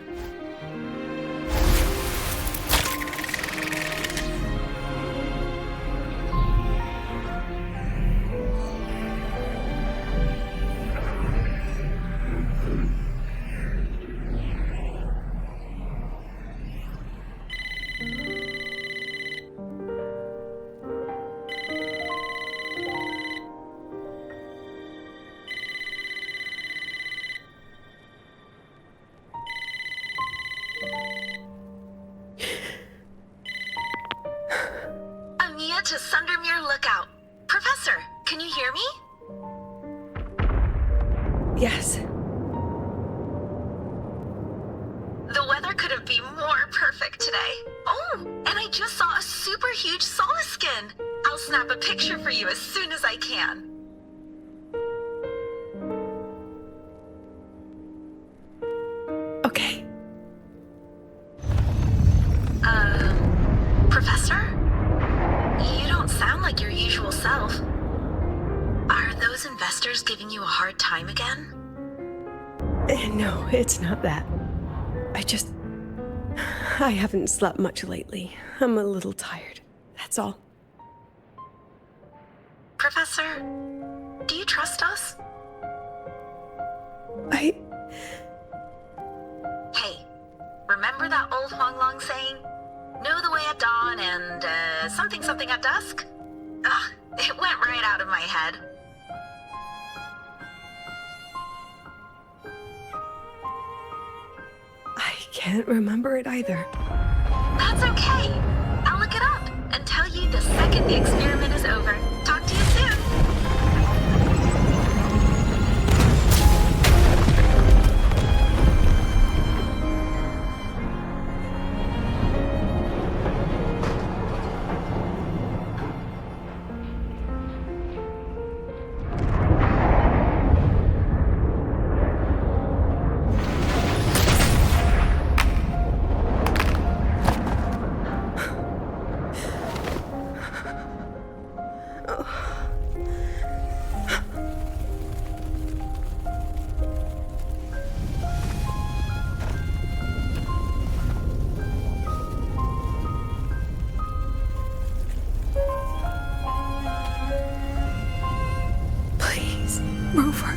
To Sundermere Lookout. Professor, can you hear me? Yes. The weather couldn't be more perfect today. Oh, and I just saw a super huge Solace skin. I'll snap a picture for you as soon as I can. Okay. Professor? You don't sound like your usual self. Are those investors giving you a hard time again? No, it's not that. I haven't slept much lately. I'm a little tired. That's all. Professor, do you trust us? Hey, remember that old Huanglong saying? Know the way at dawn and something something at dusk? Ugh, it went right out of my head. I can't remember it either. That's okay. I'll look it up and tell you the second the experiment is over. Talk to you soon. Rover.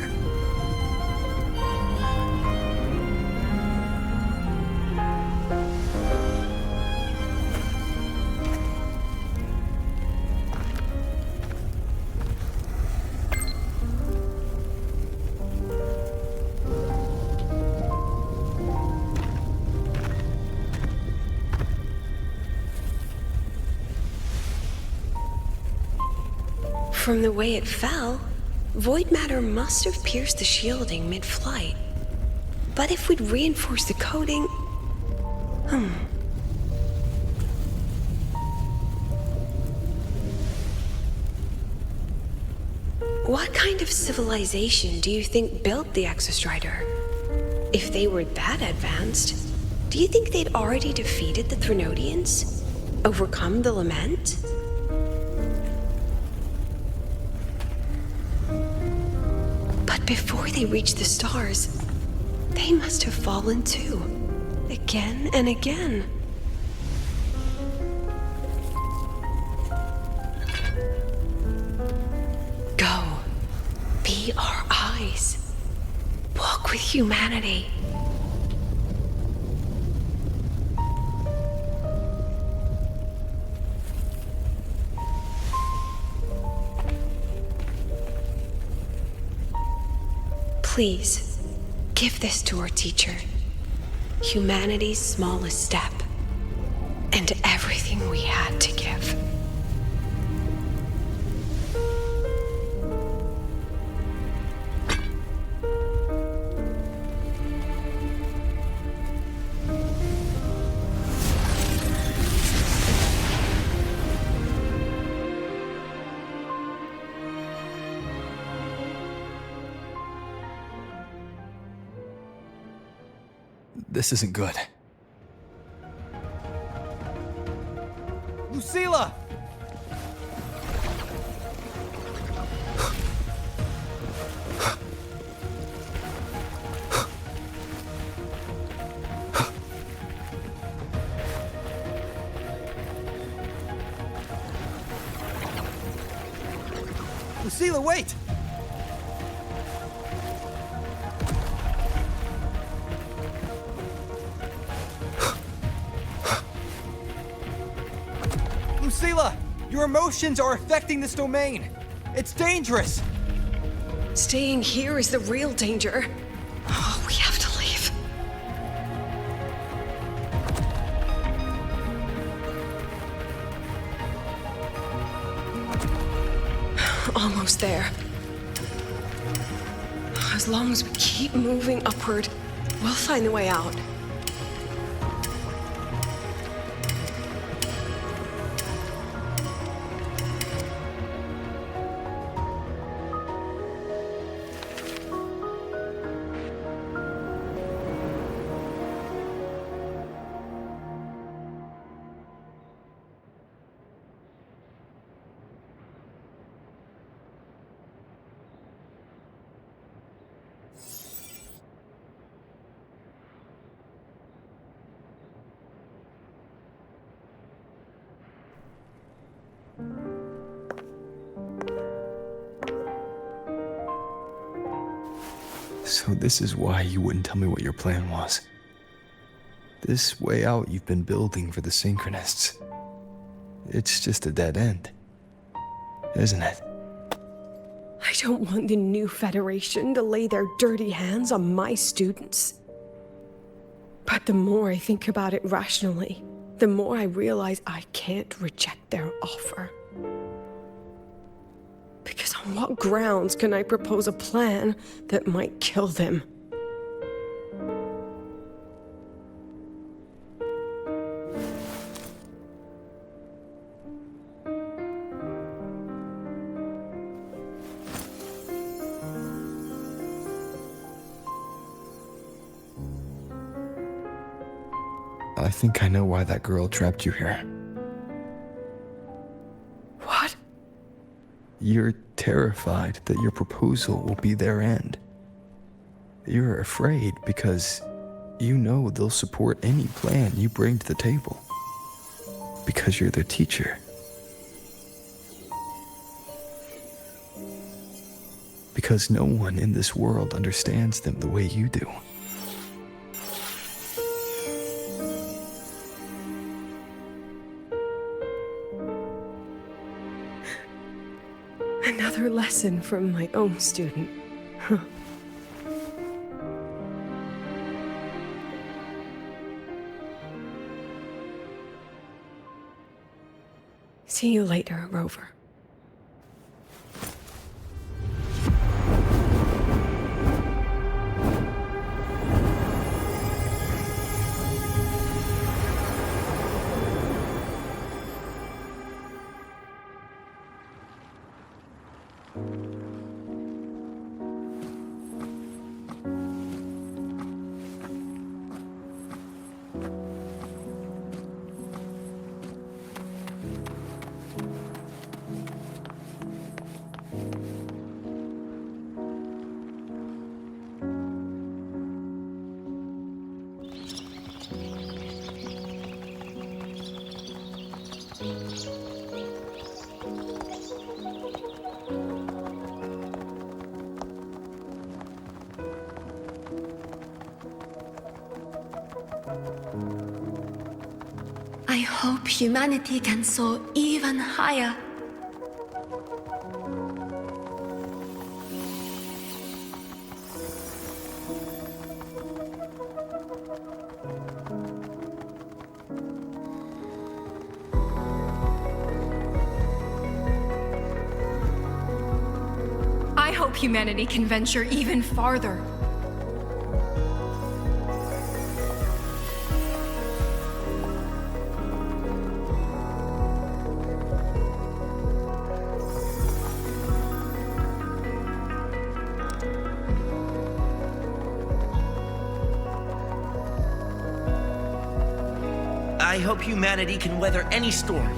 From the way it fell, void matter must have pierced the shielding mid-flight. But if we'd reinforced the coating... What kind of civilization do you think built the Exostrider? If they were that advanced, do you think they'd already defeated the Threnodians? Overcome the Lament? But before they reached the stars, they must have fallen too. Again and again. Go. Be our eyes. Walk with humanity. Please, give this to our teacher. Humanity's smallest step, and everything we had to give. This isn't good. Lucilla! Lucilla, wait! Lucilla, your emotions are affecting this domain. It's dangerous. Staying here is the real danger. Oh, we have to leave. Almost there. As long as we keep moving upward, we'll find the way out. So this is why you wouldn't tell me what your plan was. This way out you've been building for the Synchronists, it's just a dead end, isn't it? I don't want the new Federation to lay their dirty hands on my students. But the more I think about it rationally, the more I realize I can't reject their offer. Because on what grounds can I propose a plan that might kill them? I think I know why that girl trapped you here. What? You're terrified that your proposal will be their end. You're afraid because you know they'll support any plan you bring to the table. Because you're their teacher. Because no one in this world understands them the way you do. Another lesson from my own student. Huh. See you later, Rover. I hope humanity can soar even higher. I hope humanity can venture even farther. I hope humanity can weather any storm.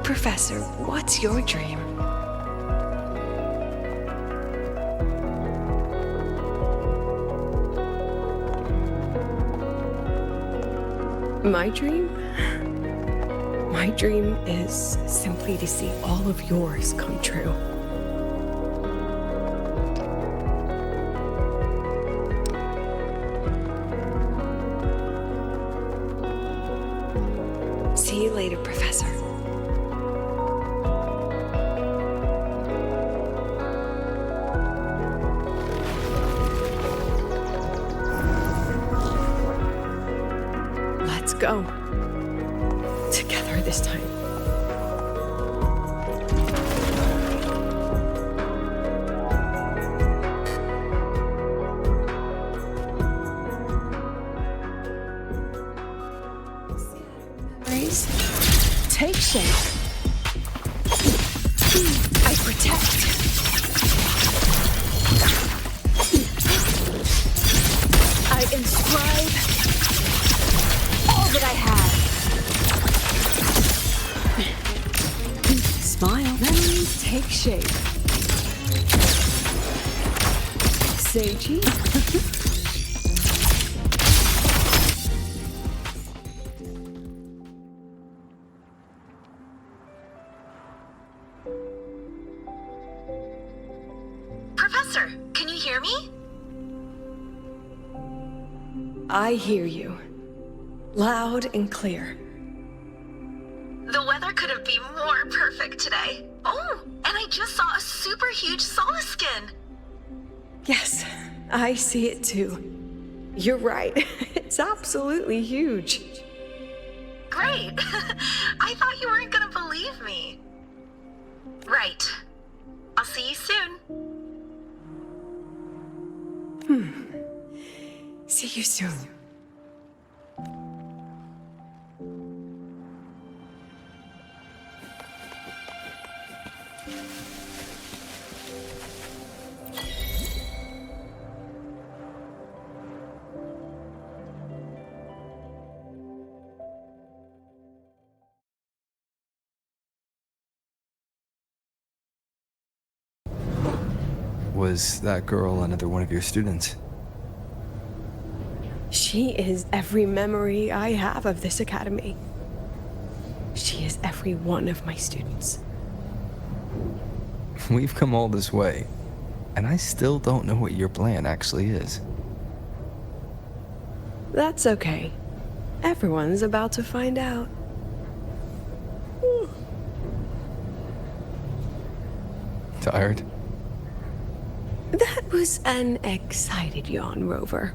Professor, what's your dream? My dream? My dream is simply to see all of yours come true. See you later, Professor. Let's go. Together this time. Take shape. I protect. I inscribe all that I have. Smile. Then take shape. Seiji? Professor, can you hear me? I hear you. Loud and clear. The weather couldn't be more perfect today. Oh, and I just saw a super huge solaskin. Yes, I see it too. You're right. It's absolutely huge. Great. I thought you weren't gonna believe me. Right. I'll see you soon. See you soon. Was that girl another one of your students? She is every memory I have of this academy. She is every one of my students. We've come all this way, and I still don't know what your plan actually is. That's okay. Everyone's about to find out. Tired? That was an excited yawn, Rover.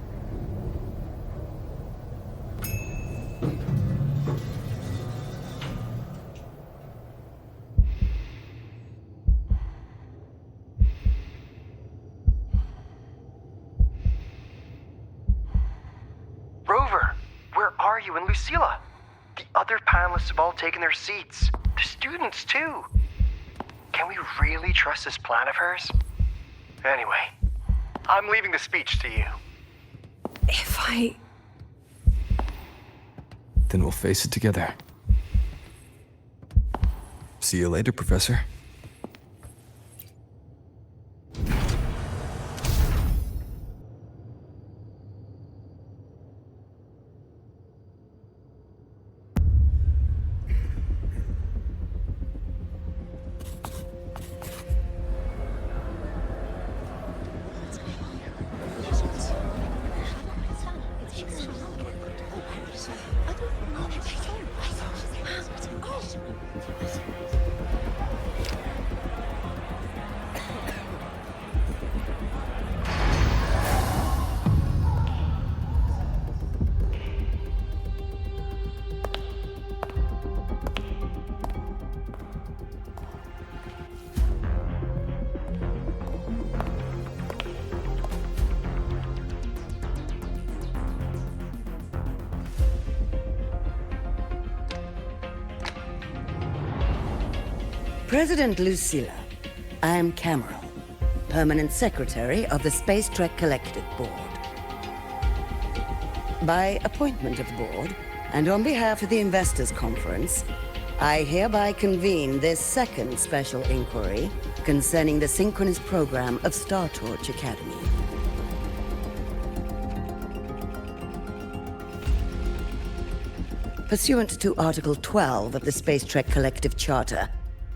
Rover, where are you and Lucilla? The other panelists have all taken their seats. The students, too. Can we really trust this plan of hers? Anyway, I'm leaving the speech to you. Then we'll face it together. See you later, Professor. President Lucilla, I am Cameron, Permanent Secretary of the Space Trek Collective Board. By appointment of the board, and on behalf of the Investors Conference, I hereby convene this second special inquiry concerning the synchronous program of Star Torch Academy. Pursuant to Article 12 of the Space Trek Collective Charter,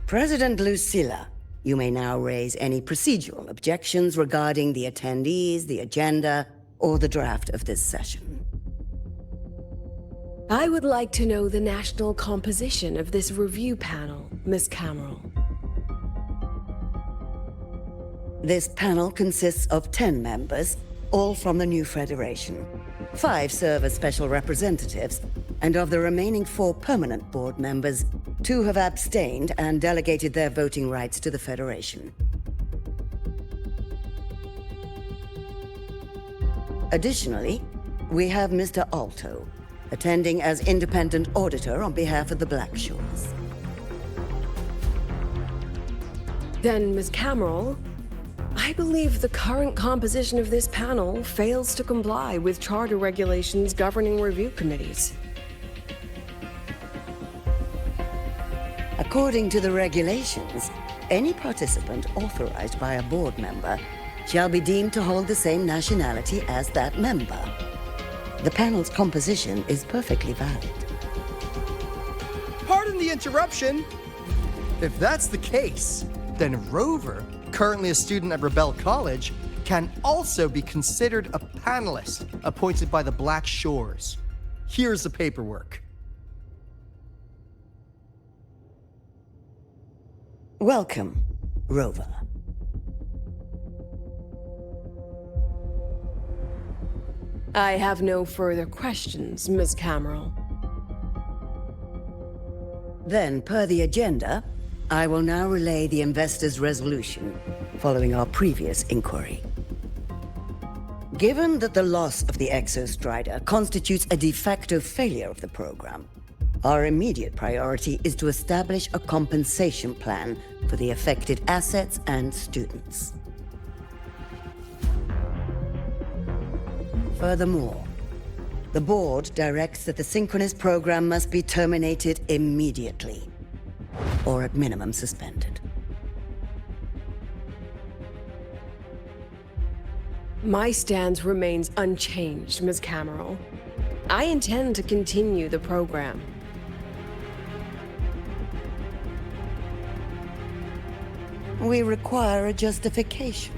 President Lucilla, you may now raise any procedural objections regarding the attendees, the agenda, or the draft of this session. I would like to know the national composition of this review panel, Miss Cameron. This panel consists of 10 members, all from the new Federation. 5 serve as special representatives, and of the remaining 4 permanent board members, 2 have abstained and delegated their voting rights to the Federation. Additionally, we have Mr. Alto, attending as independent auditor on behalf of the Black Shores. Then, Ms. Cameron, I believe the current composition of this panel fails to comply with charter regulations governing review committees. According to the regulations, any participant authorized by a board member shall be deemed to hold the same nationality as that member. The panel's composition is perfectly valid. Pardon the interruption. If that's the case, then Rover, currently a student at Rebel College, can also be considered a panelist appointed by the Black Shores. Here's the paperwork. Welcome, Rover. I have no further questions, Ms. Cameron. Then, per the agenda, I will now relay the investor's resolution following our previous inquiry. Given that the loss of the Exostrider constitutes a de facto failure of the program, our immediate priority is to establish a compensation plan for the affected assets and students. Furthermore, the board directs that the Synchronous program must be terminated immediately, or at minimum suspended. My stance remains unchanged, Ms. Cameron. I intend to continue the program. We require a justification.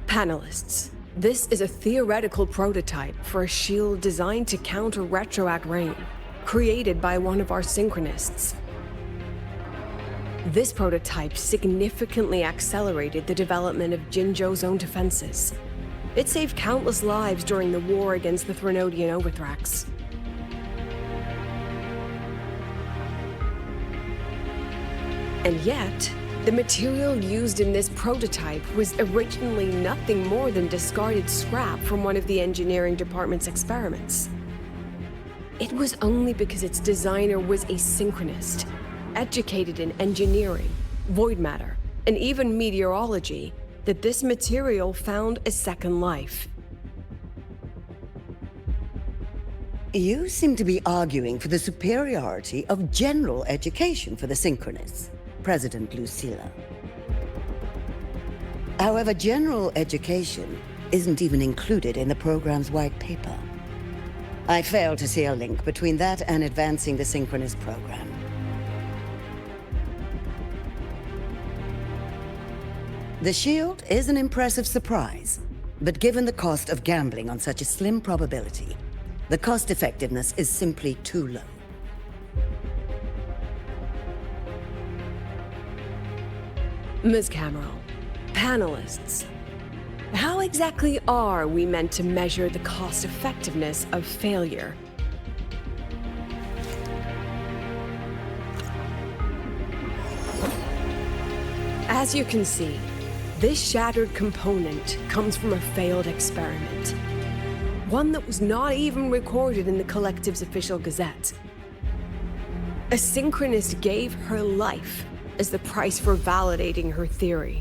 Panelists, this is a theoretical prototype for a shield designed to counter retroact rain, created by one of our synchronists. This prototype significantly accelerated the development of Jinzhou's own defenses. It saved countless lives during the war against the Threnodian Overthrax. And yet, the material used in this prototype was originally nothing more than discarded scrap from one of the engineering department's experiments. It was only because its designer was a synchronist, educated in engineering, void matter, and even meteorology, that this material found a second life. You seem to be arguing for the superiority of general education for the Synchronists, President Lucilla. However, general education isn't even included in the program's white paper. I fail to see a link between that and advancing the Synchronous program. The shield is an impressive surprise, but given the cost of gambling on such a slim probability, the cost-effectiveness is simply too low. Ms. Cameron, panelists, how exactly are we meant to measure the cost-effectiveness of failure? As you can see, this shattered component comes from a failed experiment. One that was not even recorded in the Collective's official gazette. A synchronist gave her life as the price for validating her theory.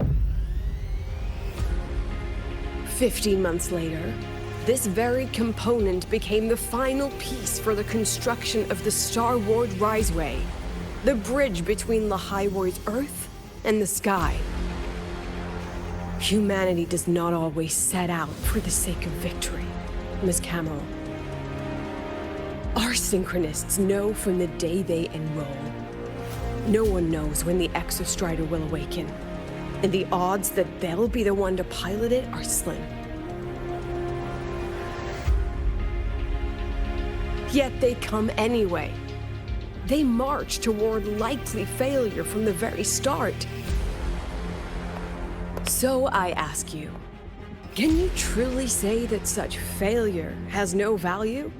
15 months later, this very component became the final piece for the construction of the Star Ward Riseway, the bridge between Lahaiwar's Earth and the sky. Humanity does not always set out for the sake of victory, Ms. Cameron. Our synchronists know from the day they enroll. No one knows when the Exostrider will awaken, and the odds that they'll be the one to pilot it are slim. Yet they come anyway. They march toward likely failure from the very start. So I ask you, can you truly say that such failure has no value?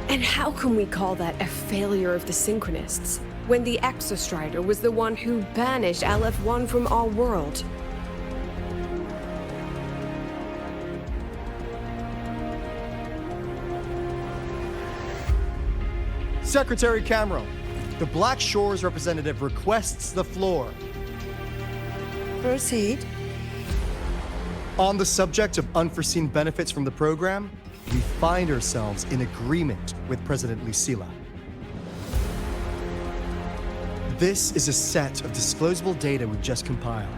And how can we call that a failure of the Synchronists, when the Exostrider was the one who banished LF1 from our world? Secretary Cameron, the Black Shores representative requests the floor. Proceed. On the subject of unforeseen benefits from the program, we find ourselves in agreement with President Lucilla. This is a set of disclosable data we've just compiled.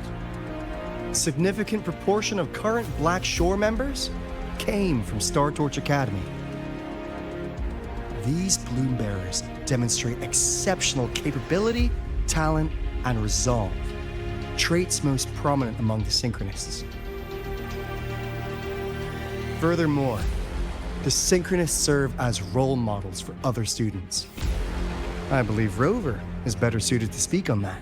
A significant proportion of current Black Shore members came from Star Torch Academy. These Bloom Bearers demonstrate exceptional capability, talent, and resolve, traits most prominent among the Synchronists. Furthermore, the Synchronists serve as role models for other students. I believe Rover is better suited to speak on that.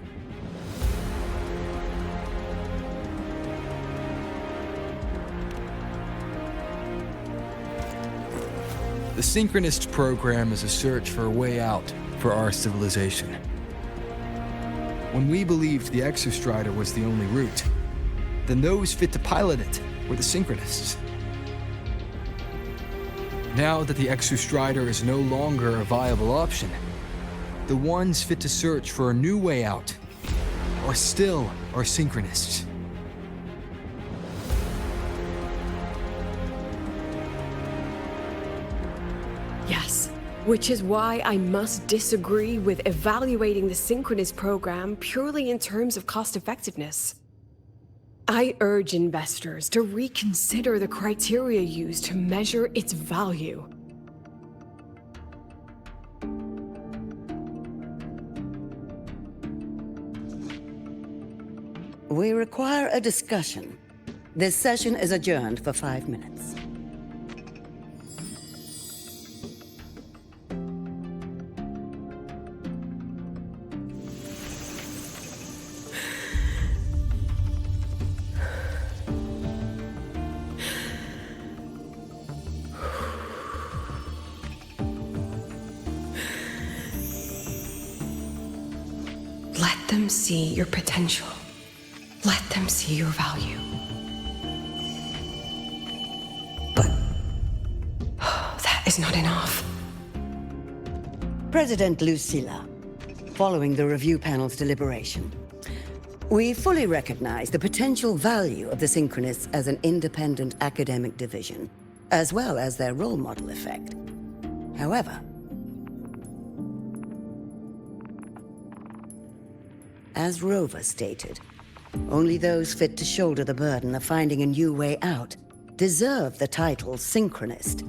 The Synchronist program is a search for a way out for our civilization. When we believed the Exostrider was the only route, then those fit to pilot it were the Synchronists. Now that the Exostrider is no longer a viable option, the ones fit to search for a new way out are still our Synchronists. Yes, which is why I must disagree with evaluating the Synchronist program purely in terms of cost-effectiveness. I urge investors to reconsider the criteria used to measure its value. We require a discussion. This session is adjourned for 5 minutes. Let them see your potential. Let them see your value. But that is not enough. President Lucilla, following the review panel's deliberation, we fully recognize the potential value of the Synchronists as an independent academic division, as well as their role model effect. However, as Rover stated, only those fit to shoulder the burden of finding a new way out deserve the title Synchronist.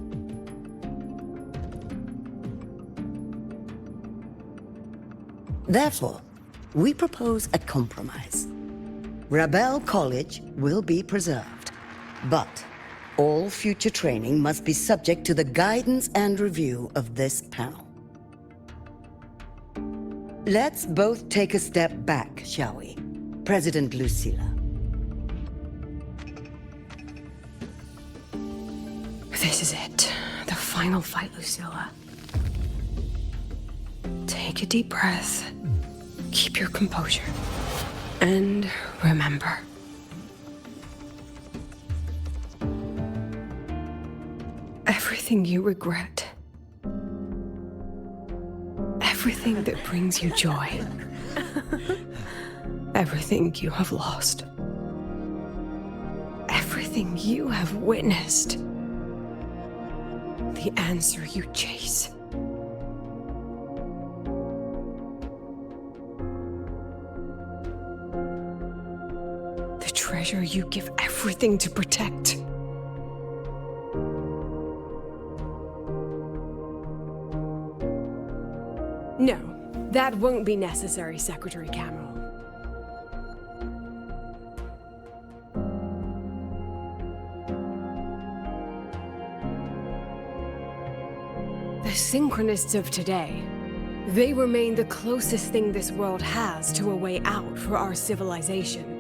Therefore, we propose a compromise. Rebel College will be preserved, but all future training must be subject to the guidance and review of this panel. Let's both take a step back, shall we? President Lucilla. This is it. The final fight, Lucilla. Take a deep breath. Keep your composure. And remember. Everything you regret. Everything that brings you joy. Everything you have lost. Everything you have witnessed. The answer you chase. The treasure you give everything to protect. No, that won't be necessary, Secretary Cameron. The Synchronists of today, they remain the closest thing this world has to a way out for our civilization.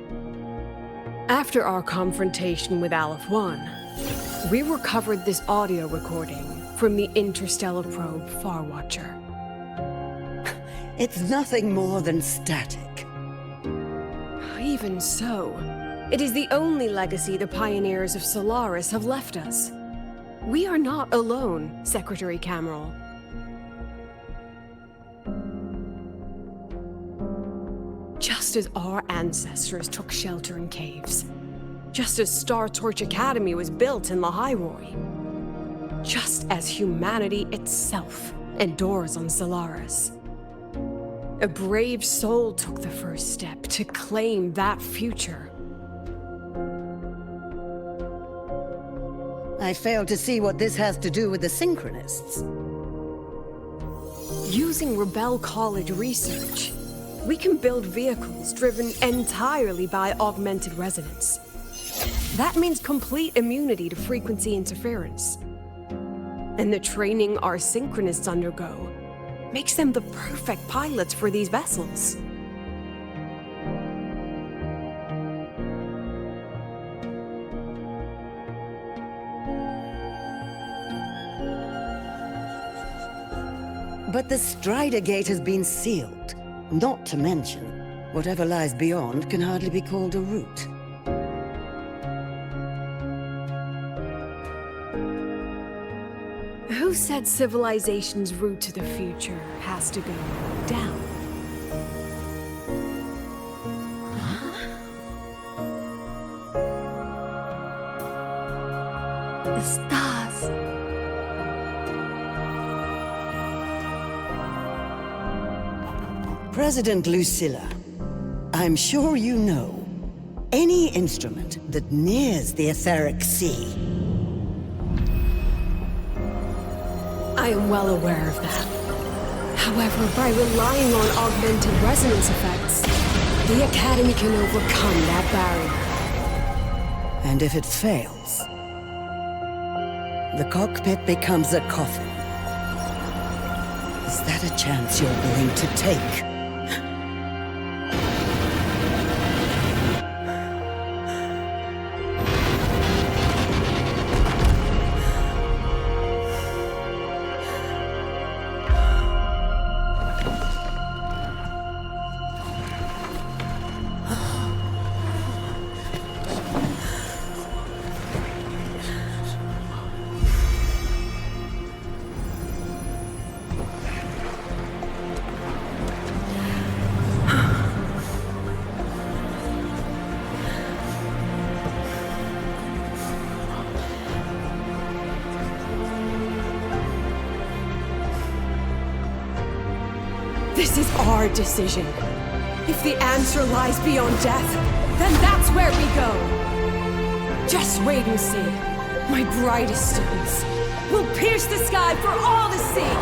After our confrontation with Aleph 1, we recovered this audio recording from the interstellar probe Farwatcher. It's nothing more than static. Even so, it is the only legacy the pioneers of Solaris have left us. We are not alone, Secretary Cameron. Just as our ancestors took shelter in caves, just as Star Torch Academy was built in Lahairoi, just as humanity itself endures on Solaris. A brave soul took the first step to claim that future. I fail to see what this has to do with the Synchronists. Using Rebel College research, we can build vehicles driven entirely by augmented resonance. That means complete immunity to frequency interference. And the training our Synchronists undergo makes them the perfect pilots for these vessels. But the Strider Gate has been sealed. Not to mention, whatever lies beyond can hardly be called a route. Who said civilization's route to the future has to go down? The stars. President Lucilla, I'm sure you know, any instrument that nears the etheric sea. I am well aware of that. However, by relying on augmented resonance effects, the Academy can overcome that barrier. And if it fails, the cockpit becomes a coffin. Is that a chance you're willing to take? This is our decision. If the answer lies beyond death, then that's where we go. Just wait and see. My brightest students will pierce the sky for all to see.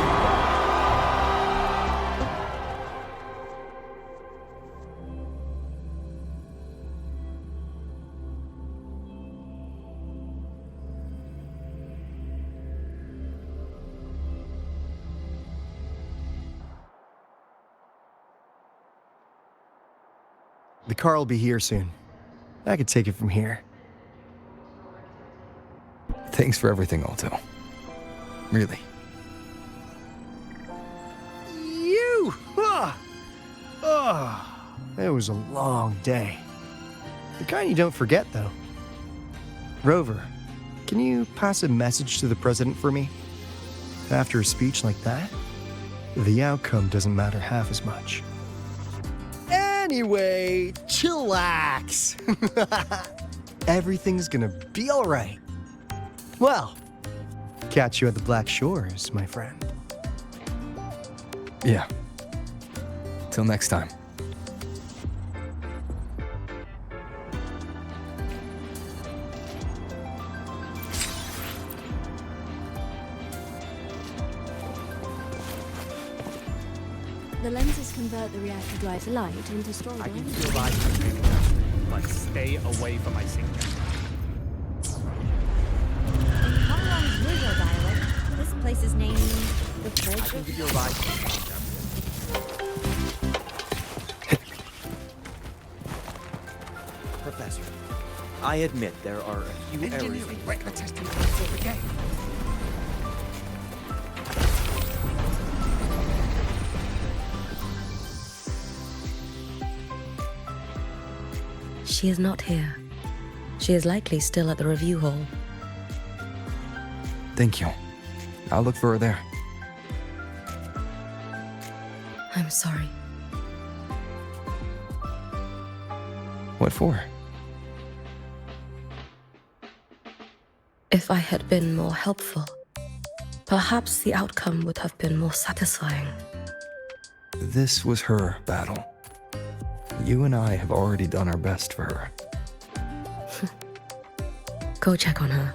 The car will be here soon. I could take it from here. Thanks for everything, Alto. Really. You! It was a long day. The kind you don't forget, though. Rover, can you pass a message to the president for me? After a speech like that, the outcome doesn't matter half as much. Anyway, chillax. Everything's gonna be all right. Well, catch you at the Black Shores, my friend. Yeah. Till next time. The lenses convert the reactor drive light into strong I can light. feel right, but stay away from my signal. How long is your dialect? This place is named the I Treasure. can give you a ride. Professor, I admit there are a few errors. Engineering regular testing for the game. She is not here. She is likely still at the review hall. Thank you. I'll look for her there. I'm sorry. What for? If I had been more helpful, Perhaps the outcome would have been more satisfying. This was her battle. You and I have already done our best for her. Go check on her.